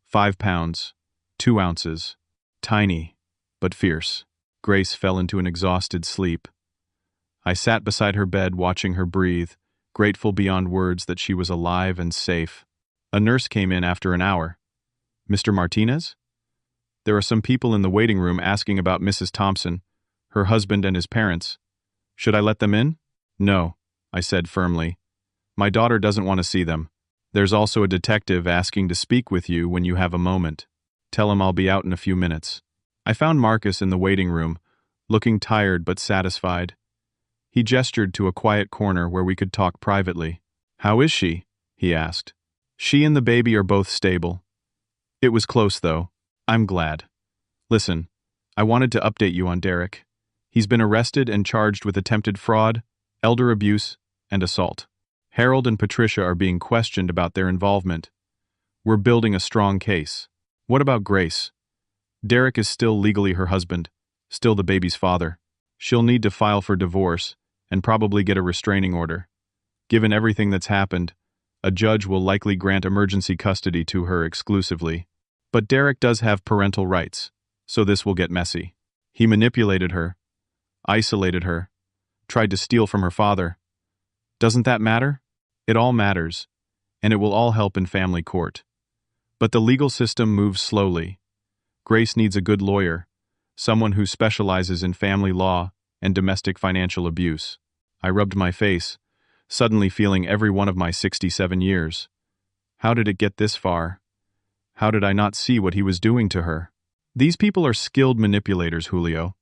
5 pounds, 2 ounces. Tiny, but fierce. Grace fell into an exhausted sleep. I sat beside her bed watching her breathe, grateful beyond words that she was alive and safe. A nurse came in after an hour. Mr. Martinez? There are some people in the waiting room asking about Mrs. Thompson, her husband and his parents. Should I let them in? No, I said firmly. My daughter doesn't want to see them. There's also a detective asking to speak with you when you have a moment. Tell him I'll be out in a few minutes. I found Marcus in the waiting room, looking tired but satisfied. He gestured to a quiet corner where we could talk privately. How is she? He asked. She and the baby are both stable. It was close, though. I'm glad. Listen, I wanted to update you on Derek. He's been arrested and charged with attempted fraud, elder abuse, and assault. Harold and Patricia are being questioned about their involvement. We're building a strong case. What about Grace? Derek is still legally her husband, still the baby's father. She'll need to file for divorce and probably get a restraining order. Given everything that's happened, a judge will likely grant emergency custody to her exclusively. But Derek does have parental rights, so this will get messy. He manipulated her, isolated her, tried to steal from her father. Doesn't that matter? It all matters, and it will all help in family court. But the legal system moves slowly. Grace needs a good lawyer, someone who specializes in family law and domestic financial abuse. I rubbed my face, suddenly feeling every one of my 67 years. How did it get this far? How did I not see what he was doing to her? These people are skilled manipulators, Julio.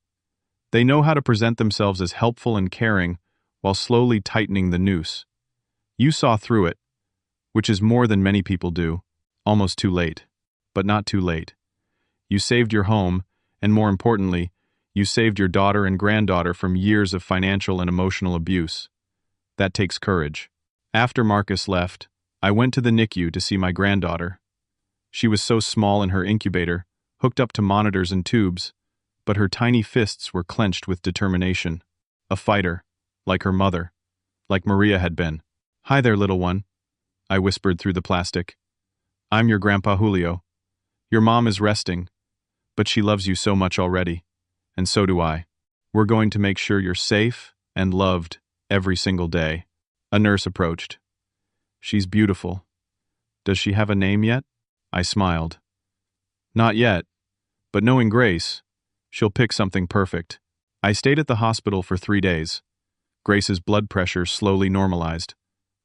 They know how to present themselves as helpful and caring while slowly tightening the noose. You saw through it, which is more than many people do. Almost too late. But not too late. You saved your home, and more importantly, you saved your daughter and granddaughter from years of financial and emotional abuse. That takes courage. After Marcus left, I went to the NICU to see my granddaughter. She was so small in her incubator, hooked up to monitors and tubes, but her tiny fists were clenched with determination. A fighter, like her mother, like Maria had been. Hi there, little one, I whispered through the plastic. I'm your Grandpa Julio. Your mom is resting, but she loves you so much already, and so do I. We're going to make sure you're safe and loved every single day. A nurse approached. She's beautiful. Does she have a name yet? I smiled. Not yet, but knowing Grace, She'll pick something perfect. I stayed at the hospital for 3 days. Grace's blood pressure slowly normalized.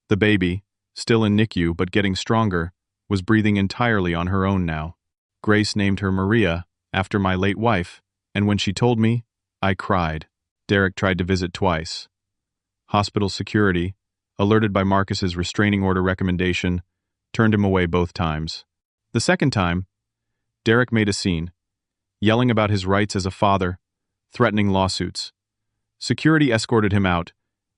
The baby, still in NICU but getting stronger, was breathing entirely on her own now. Grace named her Maria, after my late wife, and when she told me, I cried. Derek tried to visit twice. Hospital security, alerted by Marcus's restraining order recommendation, turned him away both times. The second time, Derek made a scene, yelling about his rights as a father, threatening lawsuits. Security escorted him out,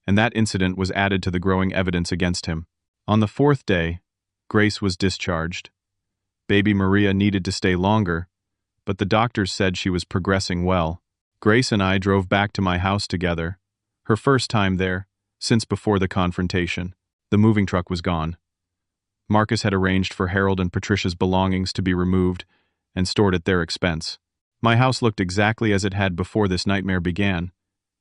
and that incident was added to the growing evidence against him. On the 4th day, Grace was discharged. Baby Maria needed to stay longer, but the doctors said she was progressing well. Grace and I drove back to my house together, her first time there since before the confrontation. The moving truck was gone. Marcus had arranged for Harold and Patricia's belongings to be removed and stored at their expense. My house looked exactly as it had before this nightmare began,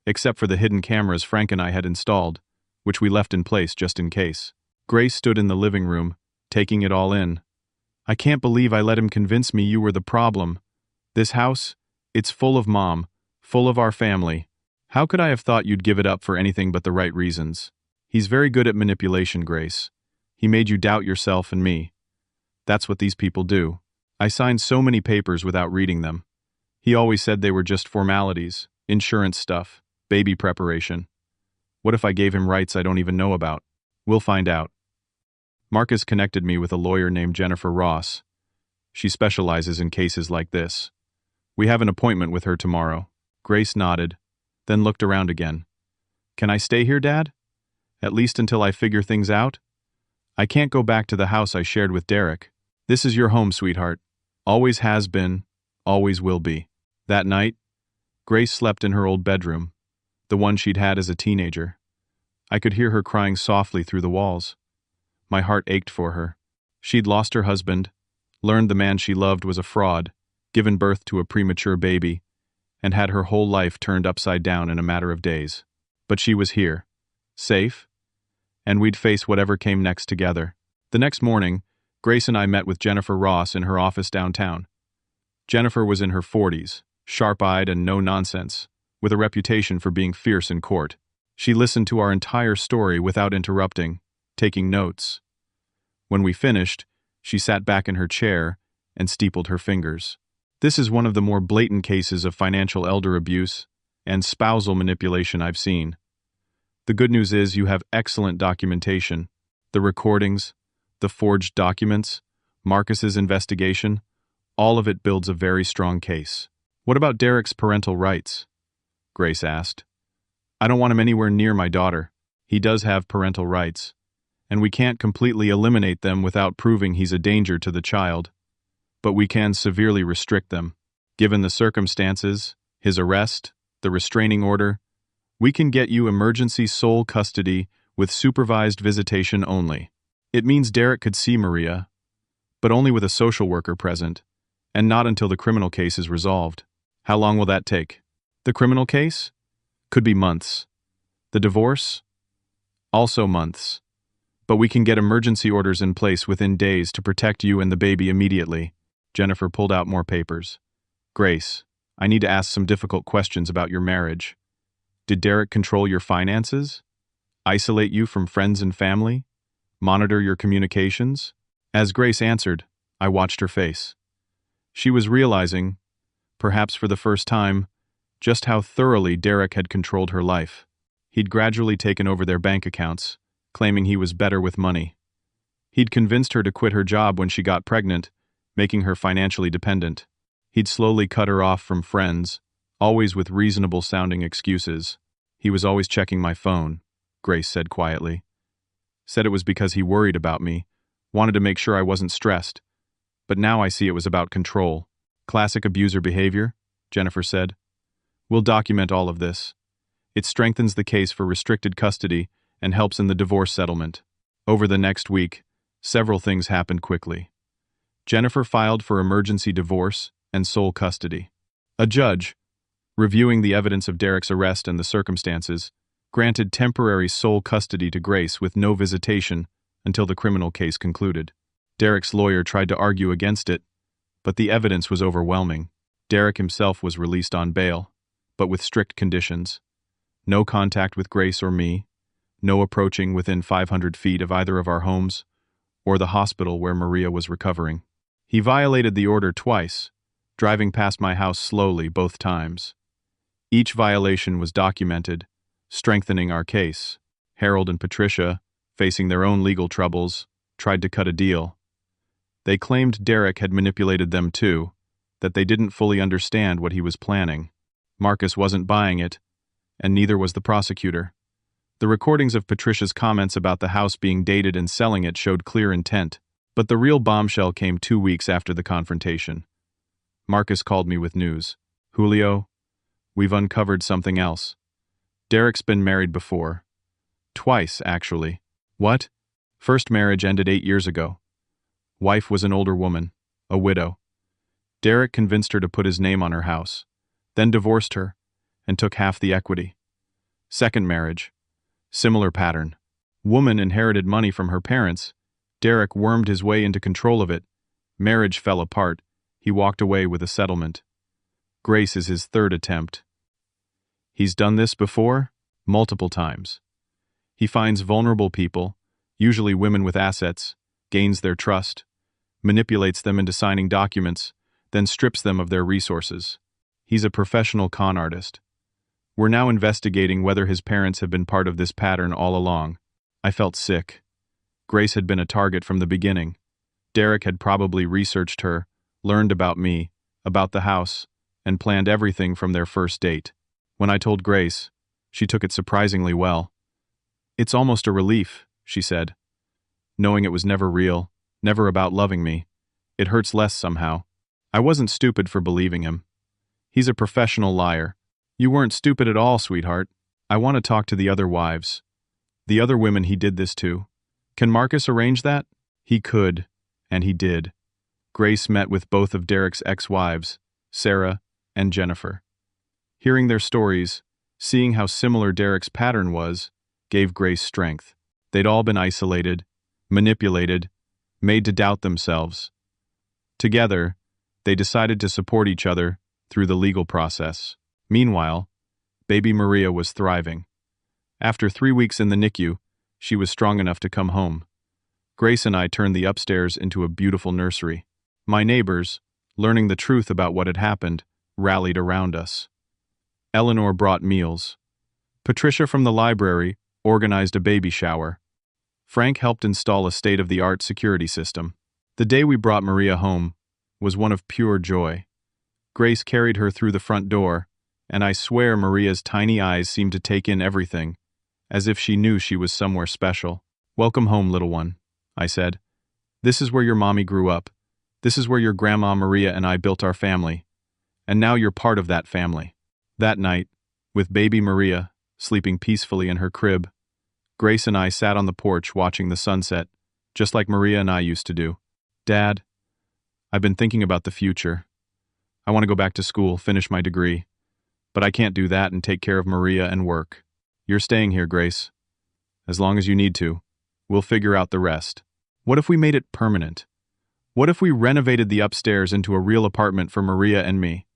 except for the hidden cameras Frank and I had installed, which we left in place just in case. Grace stood in the living room, taking it all in. I can't believe I let him convince me you were the problem. This house, it's full of Mom, full of our family. How could I have thought you'd give it up for anything but the right reasons? He's very good at manipulation, Grace. He made you doubt yourself and me. That's what these people do. I signed so many papers without reading them. He always said they were just formalities, insurance stuff, baby preparation. What if I gave him rights I don't even know about? We'll find out. Marcus connected me with a lawyer named Jennifer Ross. She specializes in cases like this. We have an appointment with her tomorrow. Grace nodded, then looked around again. Can I stay here, Dad? At least until I figure things out? I can't go back to the house I shared with Derek. This is your home, sweetheart. Always has been, always will be. That night, Grace slept in her old bedroom, the one she'd had as a teenager. I could hear her crying softly through the walls. My heart ached for her. She'd lost her husband, learned the man she loved was a fraud, given birth to a premature baby, and had her whole life turned upside down in a matter of days. But she was here, safe, and we'd face whatever came next together. The next morning, Grace and I met with Jennifer Ross in her office downtown. Jennifer was in her 40s, sharp-eyed and no-nonsense, with a reputation for being fierce in court. She listened to our entire story without interrupting, taking notes. When we finished, she sat back in her chair and steepled her fingers. This is one of the more blatant cases of financial elder abuse and spousal manipulation I've seen. The good news is you have excellent documentation. The recordings, the forged documents, Marcus's investigation, all of it builds a very strong case. What about Derek's parental rights? Grace asked. I don't want him anywhere near my daughter. He does have parental rights, and we can't completely eliminate them without proving he's a danger to the child. But we can severely restrict them. Given the circumstances, his arrest, the restraining order, we can get you emergency sole custody with supervised visitation only. It means Derek could see Maria, but only with a social worker present, and not until the criminal case is resolved. How long will that take? The criminal case? Could be months. The divorce? Also months. But we can get emergency orders in place within days to protect you and the baby immediately. Jennifer pulled out more papers. Grace, I need to ask some difficult questions about your marriage. Did Derek control your finances? Isolate you from friends and family? Monitor your communications? As Grace answered, I watched her face. She was realizing, perhaps for the first time, just how thoroughly Derek had controlled her life. He'd gradually taken over their bank accounts, claiming he was better with money. He'd convinced her to quit her job when she got pregnant, making her financially dependent. He'd slowly cut her off from friends, always with reasonable-sounding excuses. He was always checking my phone, Grace said quietly. Said it was because he worried about me, wanted to make sure I wasn't stressed. But now I see it was about control. Classic abuser behavior, Jennifer said. We'll document all of this. It strengthens the case for restricted custody and helps in the divorce settlement. Over the next week, several things happened quickly. Jennifer filed for emergency divorce and sole custody. A judge, reviewing the evidence of Derek's arrest and the circumstances, granted temporary sole custody to Grace with no visitation until the criminal case concluded. Derek's lawyer tried to argue against it, but the evidence was overwhelming. Derek himself was released on bail, but with strict conditions. No contact with Grace or me, no approaching within 500 feet of either of our homes, or the hospital where Maria was recovering. He violated the order twice, driving past my house slowly both times. Each violation was documented, strengthening our case. Harold and Patricia, facing their own legal troubles, tried to cut a deal. They claimed Derek had manipulated them too, that they didn't fully understand what he was planning. Marcus wasn't buying it, and neither was the prosecutor. The recordings of Patricia's comments about the house being dated and selling it showed clear intent, but the real bombshell came 2 weeks after the confrontation. Marcus called me with news. "Julio, we've uncovered something else. Derek's been married before. Twice, actually." "What?" "First marriage ended 8 years ago. Wife was an older woman, a widow. Derek convinced her to put his name on her house, then divorced her, and took half the equity. Second marriage. Similar pattern. Woman inherited money from her parents. Derek wormed his way into control of it. Marriage fell apart. He walked away with a settlement. Grace is his third attempt. He's done this before, multiple times. He finds vulnerable people, usually women with assets, gains their trust, manipulates them into signing documents, then strips them of their resources. He's a professional con artist. We're now investigating whether his parents have been part of this pattern all along. I felt sick. Grace had been a target from the beginning. Derek had probably researched her, learned about me, about the house, and planned everything from their first date. When I told Grace, she took it surprisingly well. "It's almost a relief," she said. "Knowing it was never real, never about loving me. It hurts less somehow. I wasn't stupid for believing him. He's a professional liar." "You weren't stupid at all, sweetheart. I want to talk to the other wives. The other women he did this to. Can Marcus arrange that?" He could, and he did. Grace met with both of Derek's ex-wives, Sarah and Jennifer. Hearing their stories, seeing how similar Derek's pattern was, gave Grace strength. They'd all been isolated, manipulated, made to doubt themselves. Together, they decided to support each other through the legal process. Meanwhile, baby Maria was thriving. After 3 weeks in the NICU, she was strong enough to come home. Grace and I turned the upstairs into a beautiful nursery. My neighbors, learning the truth about what had happened, rallied around us. Eleanor brought meals. Patricia from the library organized a baby shower. Frank helped install a state-of-the-art security system. The day we brought Maria home was one of pure joy. Grace carried her through the front door, and I swear Maria's tiny eyes seemed to take in everything, as if she knew she was somewhere special. "Welcome home, little one," I said. "This is where your mommy grew up. This is where your grandma Maria and I built our family. And now you're part of that family." That night, with baby Maria sleeping peacefully in her crib, Grace and I sat on the porch watching the sunset, just like Maria and I used to do. "Dad, I've been thinking about the future. I want to go back to school, finish my degree. But I can't do that and take care of Maria and work. You're staying here, Grace. As long as you need to. We'll figure out the rest. What if we made it permanent? What if we renovated the upstairs into a real apartment for Maria and me?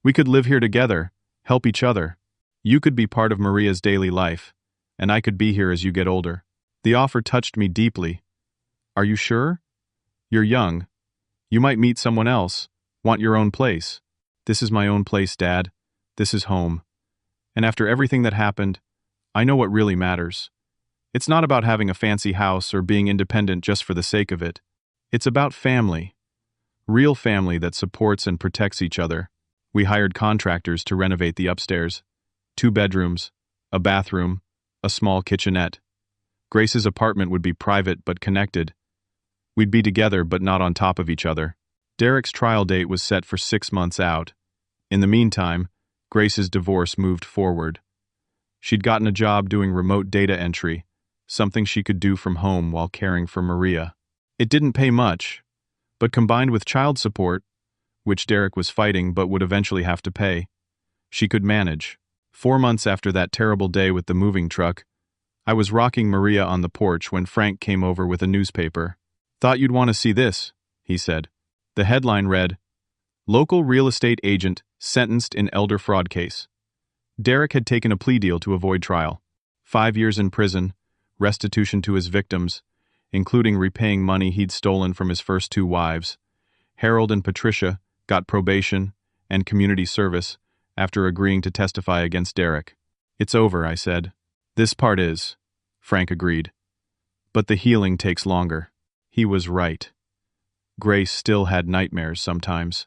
We could live here together, help each other. You could be part of Maria's daily life, and I could be here as you get older." The offer touched me deeply. "Are you sure? You're young. You might meet someone else, want your own place." "This is my own place, Dad. This is home. And after everything that happened, I know what really matters. It's not about having a fancy house or being independent just for the sake of it. It's about family. Real family that supports and protects each other." We hired contractors to renovate the upstairs. 2 bedrooms, a bathroom, a small kitchenette. Grace's apartment would be private but connected. We'd be together but not on top of each other. Derek's trial date was set for 6 months out. In the meantime, Grace's divorce moved forward. She'd gotten a job doing remote data entry, something she could do from home while caring for Maria. It didn't pay much, but combined with child support, which Derek was fighting but would eventually have to pay, she could manage. 4 months after that terrible day with the moving truck, I was rocking Maria on the porch when Frank came over with a newspaper. "Thought you'd want to see this," he said. The headline read, Local real estate agent sentenced in elder fraud case. Derek had taken a plea deal to avoid trial. 5 years in prison, restitution to his victims, including repaying money he'd stolen from his first 2 wives. Harold and Patricia got probation and community service after agreeing to testify against Derek. "It's over," I said. "This part is," Frank agreed. "But the healing takes longer." He was right. Grace still had nightmares sometimes.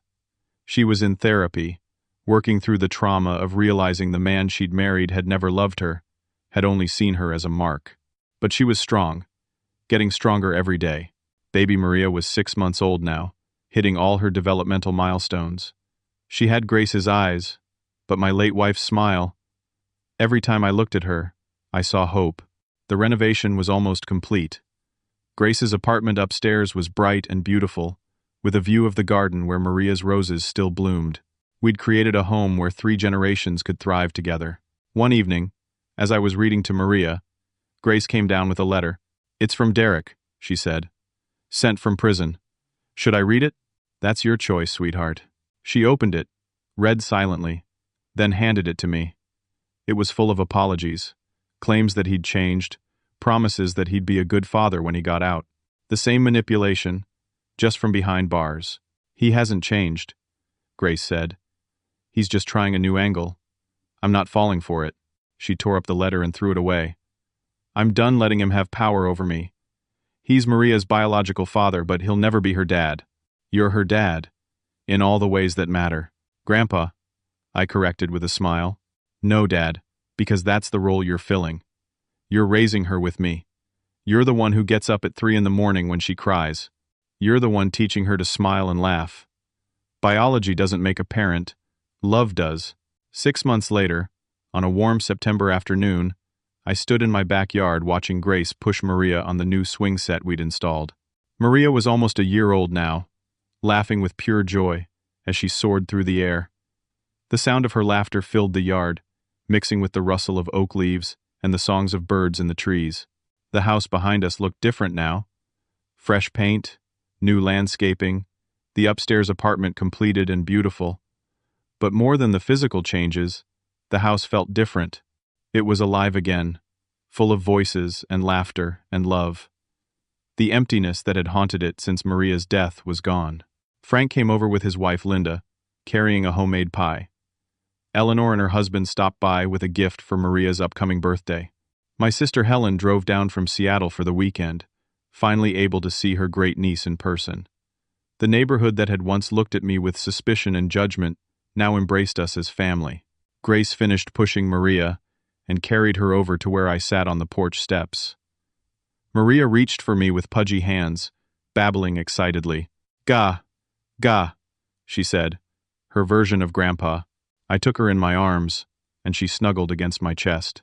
She was in therapy, working through the trauma of realizing the man she'd married had never loved her, had only seen her as a mark. But she was strong, getting stronger every day. Baby Maria was 6 months old now, hitting all her developmental milestones. She had Grace's eyes, but my late wife's smile. Every time I looked at her, I saw hope. The renovation was almost complete. Grace's apartment upstairs was bright and beautiful, with a view of the garden where Maria's roses still bloomed. We'd created a home where 3 generations could thrive together. One evening, as I was reading to Maria, Grace came down with a letter. "It's from Derek," she said. "Sent from prison. Should I read it?" "That's your choice, sweetheart." She opened it, read silently, then handed it to me. It was full of apologies, claims that he'd changed, promises that he'd be a good father when he got out. The same manipulation, just from behind bars. "He hasn't changed," Grace said. "He's just trying a new angle. I'm not falling for it." She tore up the letter and threw it away. "I'm done letting him have power over me. He's Maria's biological father, but he'll never be her dad. You're her dad, in all the ways that matter." "Grandpa," I corrected with a smile. "No, Dad, because that's the role you're filling. You're raising her with me. You're the one who gets up at 3 in the morning when she cries. You're the one teaching her to smile and laugh. Biology doesn't make a parent. Love does." 6 months later, on a warm September afternoon, I stood in my backyard watching Grace push Maria on the new swing set we'd installed. Maria was almost a year old now, laughing with pure joy as she soared through the air. The sound of her laughter filled the yard, mixing with the rustle of oak leaves and the songs of birds in the trees. The house behind us looked different now. Fresh paint, new landscaping, the upstairs apartment completed and beautiful. But more than the physical changes, the house felt different. It was alive again, full of voices and laughter and love. The emptiness that had haunted it since Maria's death was gone. Frank came over with his wife Linda, carrying a homemade pie. Eleanor and her husband stopped by with a gift for Maria's upcoming birthday. My sister Helen drove down from Seattle for the weekend, finally able to see her great niece in person. The neighborhood that had once looked at me with suspicion and judgment now embraced us as family. Grace finished pushing Maria and carried her over to where I sat on the porch steps. Maria reached for me with pudgy hands, babbling excitedly. "Ga, ga," she said, her version of Grandpa. I took her in my arms, and she snuggled against my chest.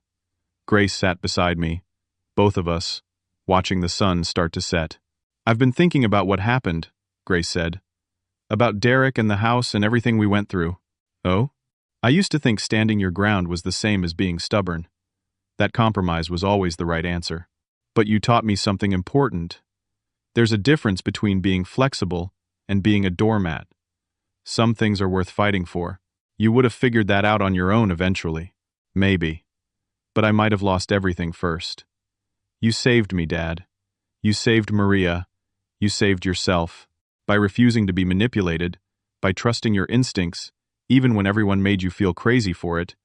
Grace sat beside me, both of us, watching the sun start to set. "I've been thinking about what happened," Grace said. "About Derek and the house and everything we went through." "Oh?" "I used to think standing your ground was the same as being stubborn. That compromise was always the right answer. But you taught me something important. There's a difference between being flexible and being a doormat. Some things are worth fighting for. You would have figured that out on your own eventually. Maybe. But I might have lost everything first. You saved me, Dad. You saved Maria. You saved yourself. By refusing to be manipulated, by trusting your instincts, even when everyone made you feel crazy for it,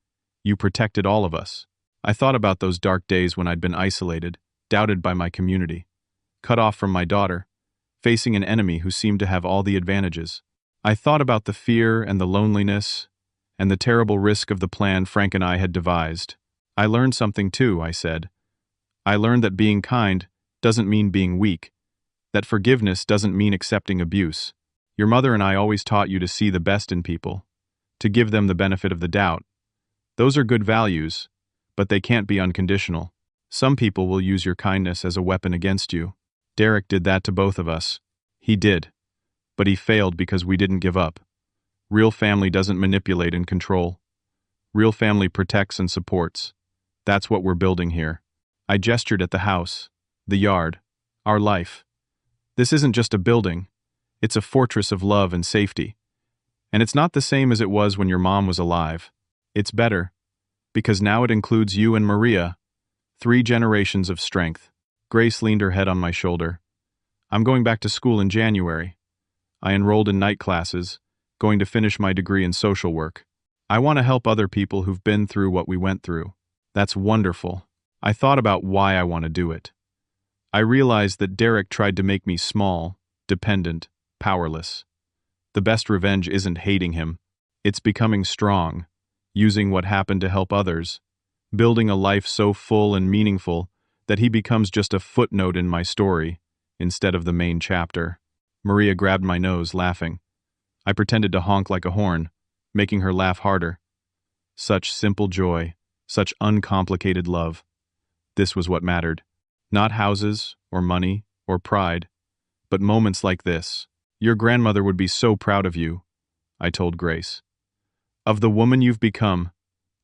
you protected all of us." I thought about those dark days when I'd been isolated, doubted by my community, cut off from my daughter, facing an enemy who seemed to have all the advantages. I thought about the fear and the loneliness, and the terrible risk of the plan Frank and I had devised. "I learned something too," I said. "I learned that being kind doesn't mean being weak, that forgiveness doesn't mean accepting abuse. Your mother and I always taught you to see the best in people, to give them the benefit of the doubt. Those are good values, but they can't be unconditional. Some people will use your kindness as a weapon against you. Derek did that to both of us. He did. But he failed because we didn't give up. Real family doesn't manipulate and control. Real family protects and supports. That's what we're building here." I gestured at the house, the yard, our life. "This isn't just a building. It's a fortress of love and safety. And it's not the same as it was when your mom was alive. It's better, because now it includes you and Maria, 3 generations of strength. Grace leaned her head on my shoulder. I'm going back to school in January. I enrolled in night classes, going to finish my degree in social work. I want to help other people who've been through what we went through. That's wonderful. I thought about why I want to do it. I realized that Derek tried to make me small, dependent, powerless. The best revenge isn't hating him. It's becoming strong, using what happened to help others, building a life so full and meaningful that he becomes just a footnote in my story, instead of the main chapter. Maria grabbed my nose, laughing. I pretended to honk like a horn, making her laugh harder. Such simple joy, such uncomplicated love. This was what mattered. Not houses, or money, or pride, but moments like this. Your grandmother would be so proud of you, I told Grace. Of the woman you've become,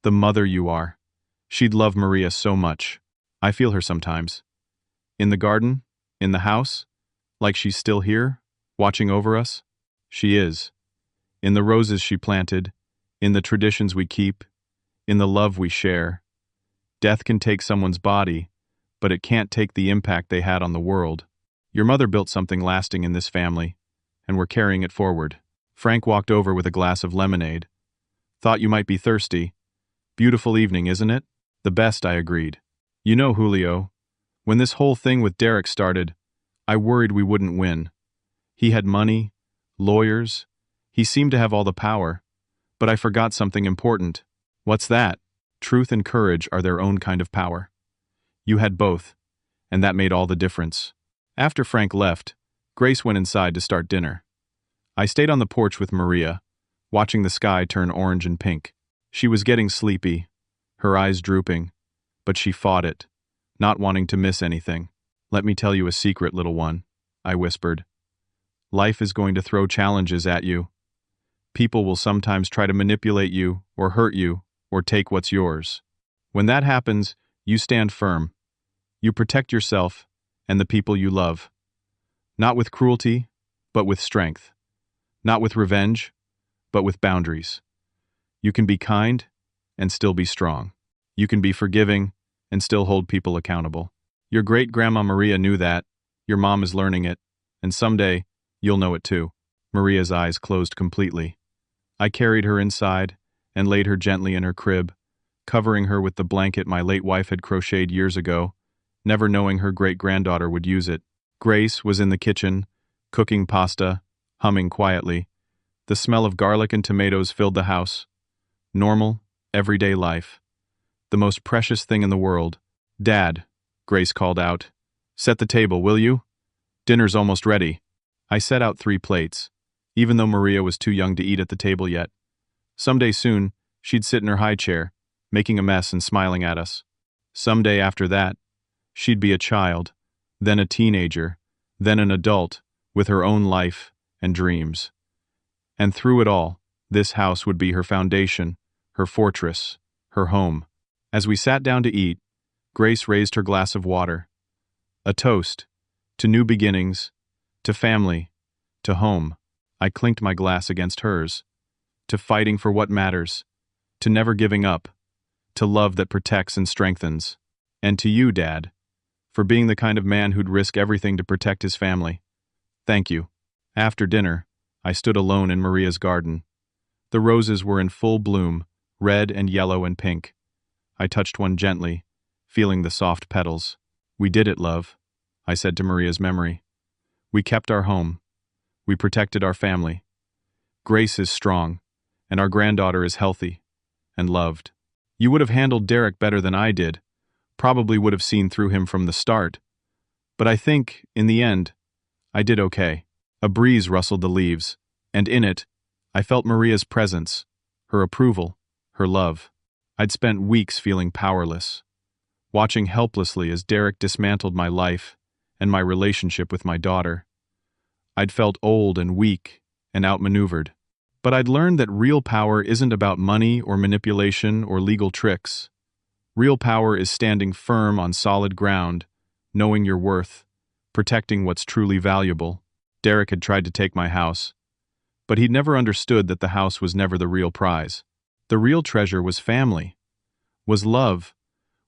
the mother you are. She'd love Maria so much. I feel her sometimes. In the garden, in the house, like she's still here, watching over us. She is. In the roses she planted, in the traditions we keep, in the love we share. Death can take someone's body, but it can't take the impact they had on the world. Your mother built something lasting in this family, and we're carrying it forward. Frank walked over with a glass of lemonade. Thought you might be thirsty. Beautiful evening, isn't it? The best, I agreed. You know, Julio, when this whole thing with Derek started, I worried we wouldn't win. He had money, lawyers, he seemed to have all the power, but I forgot something important. What's that? Truth and courage are their own kind of power. You had both, and that made all the difference. After Frank left, Grace went inside to start dinner. I stayed on the porch with Maria, watching the sky turn orange and pink. She was getting sleepy, her eyes drooping, but she fought it, not wanting to miss anything. Let me tell you a secret, little one, I whispered. Life is going to throw challenges at you. People will sometimes try to manipulate you, or hurt you, or take what's yours. When that happens, you stand firm. You protect yourself and the people you love. Not with cruelty, but with strength. Not with revenge, but with boundaries. You can be kind and still be strong. You can be forgiving and still hold people accountable. Your great-grandma Maria knew that, your mom is learning it, and someday, you'll know it too. Maria's eyes closed completely. I carried her inside and laid her gently in her crib, covering her with the blanket my late wife had crocheted years ago, never knowing her great-granddaughter would use it. Grace was in the kitchen, cooking pasta, humming quietly. The smell of garlic and tomatoes filled the house. Normal, everyday life. The most precious thing in the world. Dad, Grace called out. Set the table, will you? Dinner's almost ready. I set out 3 plates, even though Maria was too young to eat at the table yet. Someday soon, she'd sit in her high chair, making a mess and smiling at us. Someday after that, she'd be a child, then a teenager, then an adult, with her own life and dreams. And through it all, this house would be her foundation, her fortress, her home. As we sat down to eat, Grace raised her glass of water. A toast, to new beginnings, to family, to home. I clinked my glass against hers. To fighting for what matters, to never giving up, to love that protects and strengthens. And to you, Dad, for being the kind of man who'd risk everything to protect his family. Thank you. After dinner, I stood alone in Maria's garden. The roses were in full bloom, red and yellow and pink. I touched one gently, feeling the soft petals. We did it, love, I said to Maria's memory. We kept our home. We protected our family. Grace is strong, and our granddaughter is healthy and loved. You would have handled Derek better than I did, probably would have seen through him from the start. But I think, in the end, I did okay. A breeze rustled the leaves, and in it, I felt Maria's presence, her approval, her love. I'd spent weeks feeling powerless, watching helplessly as Derek dismantled my life and my relationship with my daughter. I'd felt old and weak and outmaneuvered. But I'd learned that real power isn't about money or manipulation or legal tricks. Real power is standing firm on solid ground, knowing your worth, protecting what's truly valuable. Derek had tried to take my house, But he'd never understood that the house was never the real prize. The real treasure was family, was love,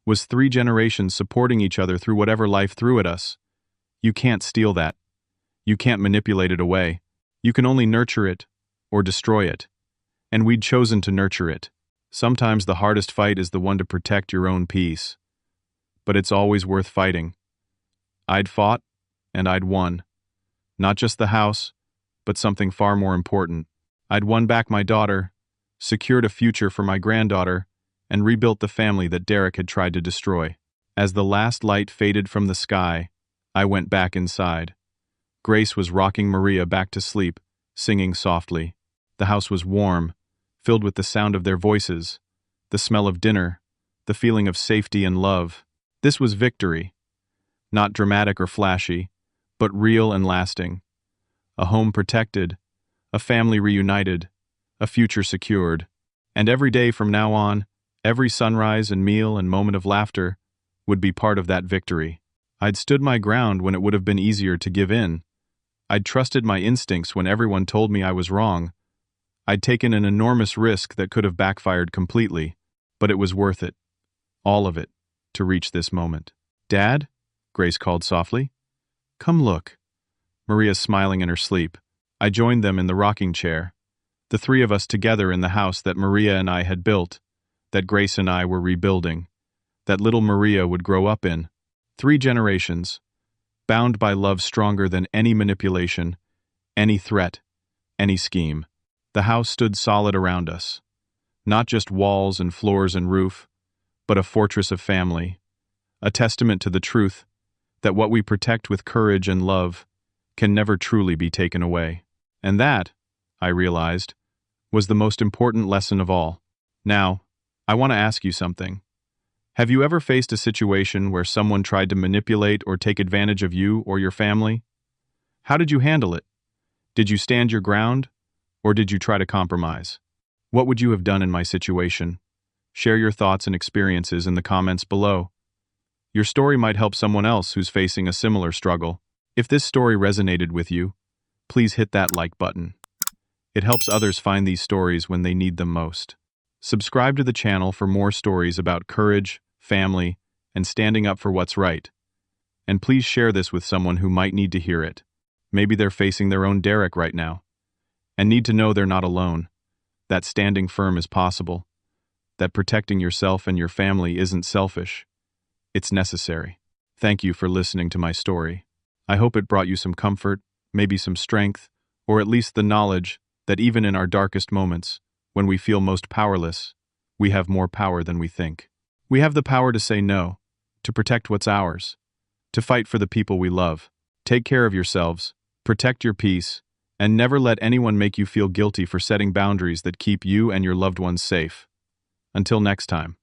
was 3 generations supporting each other through whatever life threw at us. You can't steal that. You can't manipulate it away. You can only nurture it, or destroy it. And we'd chosen to nurture it. Sometimes the hardest fight is the one to protect your own peace. But it's always worth fighting. I'd fought, and I'd won. Not just the house, but something far more important. I'd won back my daughter, secured a future for my granddaughter, and rebuilt the family that Derek had tried to destroy. As the last light faded from the sky, I went back inside. Grace was rocking Maria back to sleep, singing softly. The house was warm, filled with the sound of their voices, the smell of dinner, the feeling of safety and love. This was victory. Not dramatic or flashy, but real and lasting. A home protected, a family reunited, a future secured. And every day from now on, every sunrise and meal and moment of laughter would be part of that victory. I'd stood my ground when it would have been easier to give in. I'd trusted my instincts when everyone told me I was wrong. I'd taken an enormous risk that could have backfired completely, but it was worth it. All of it, to reach this moment. "Dad?" Grace called softly. "Come look." Maria's smiling in her sleep. I joined them in the rocking chair. The 3 of us together in the house that Maria and I had built, that Grace and I were rebuilding, that little Maria would grow up in. 3 generations, bound by love stronger than any manipulation, any threat, any scheme. The house stood solid around us. Not just walls and floors and roof, but a fortress of family. A testament to the truth that what we protect with courage and love can never truly be taken away. And that, I realized, was the most important lesson of all. Now, I want to ask you something. Have you ever faced a situation where someone tried to manipulate or take advantage of you or your family? How did you handle it? Did you stand your ground, or did you try to compromise? What would you have done in my situation? Share your thoughts and experiences in the comments below. Your story might help someone else who's facing a similar struggle. If this story resonated with you, please hit that like button. It helps others find these stories when they need them most. Subscribe to the channel for more stories about courage, family, and standing up for what's right. And please share this with someone who might need to hear it. Maybe they're facing their own Derek right now, and need to know they're not alone, that standing firm is possible, that protecting yourself and your family isn't selfish. It's necessary. Thank you for listening to my story. I hope it brought you some comfort, maybe some strength, or at least the knowledge that even in our darkest moments, when we feel most powerless, we have more power than we think. We have the power to say no, to protect what's ours, to fight for the people we love. Take care of yourselves, protect your peace, and never let anyone make you feel guilty for setting boundaries that keep you and your loved ones safe. Until next time.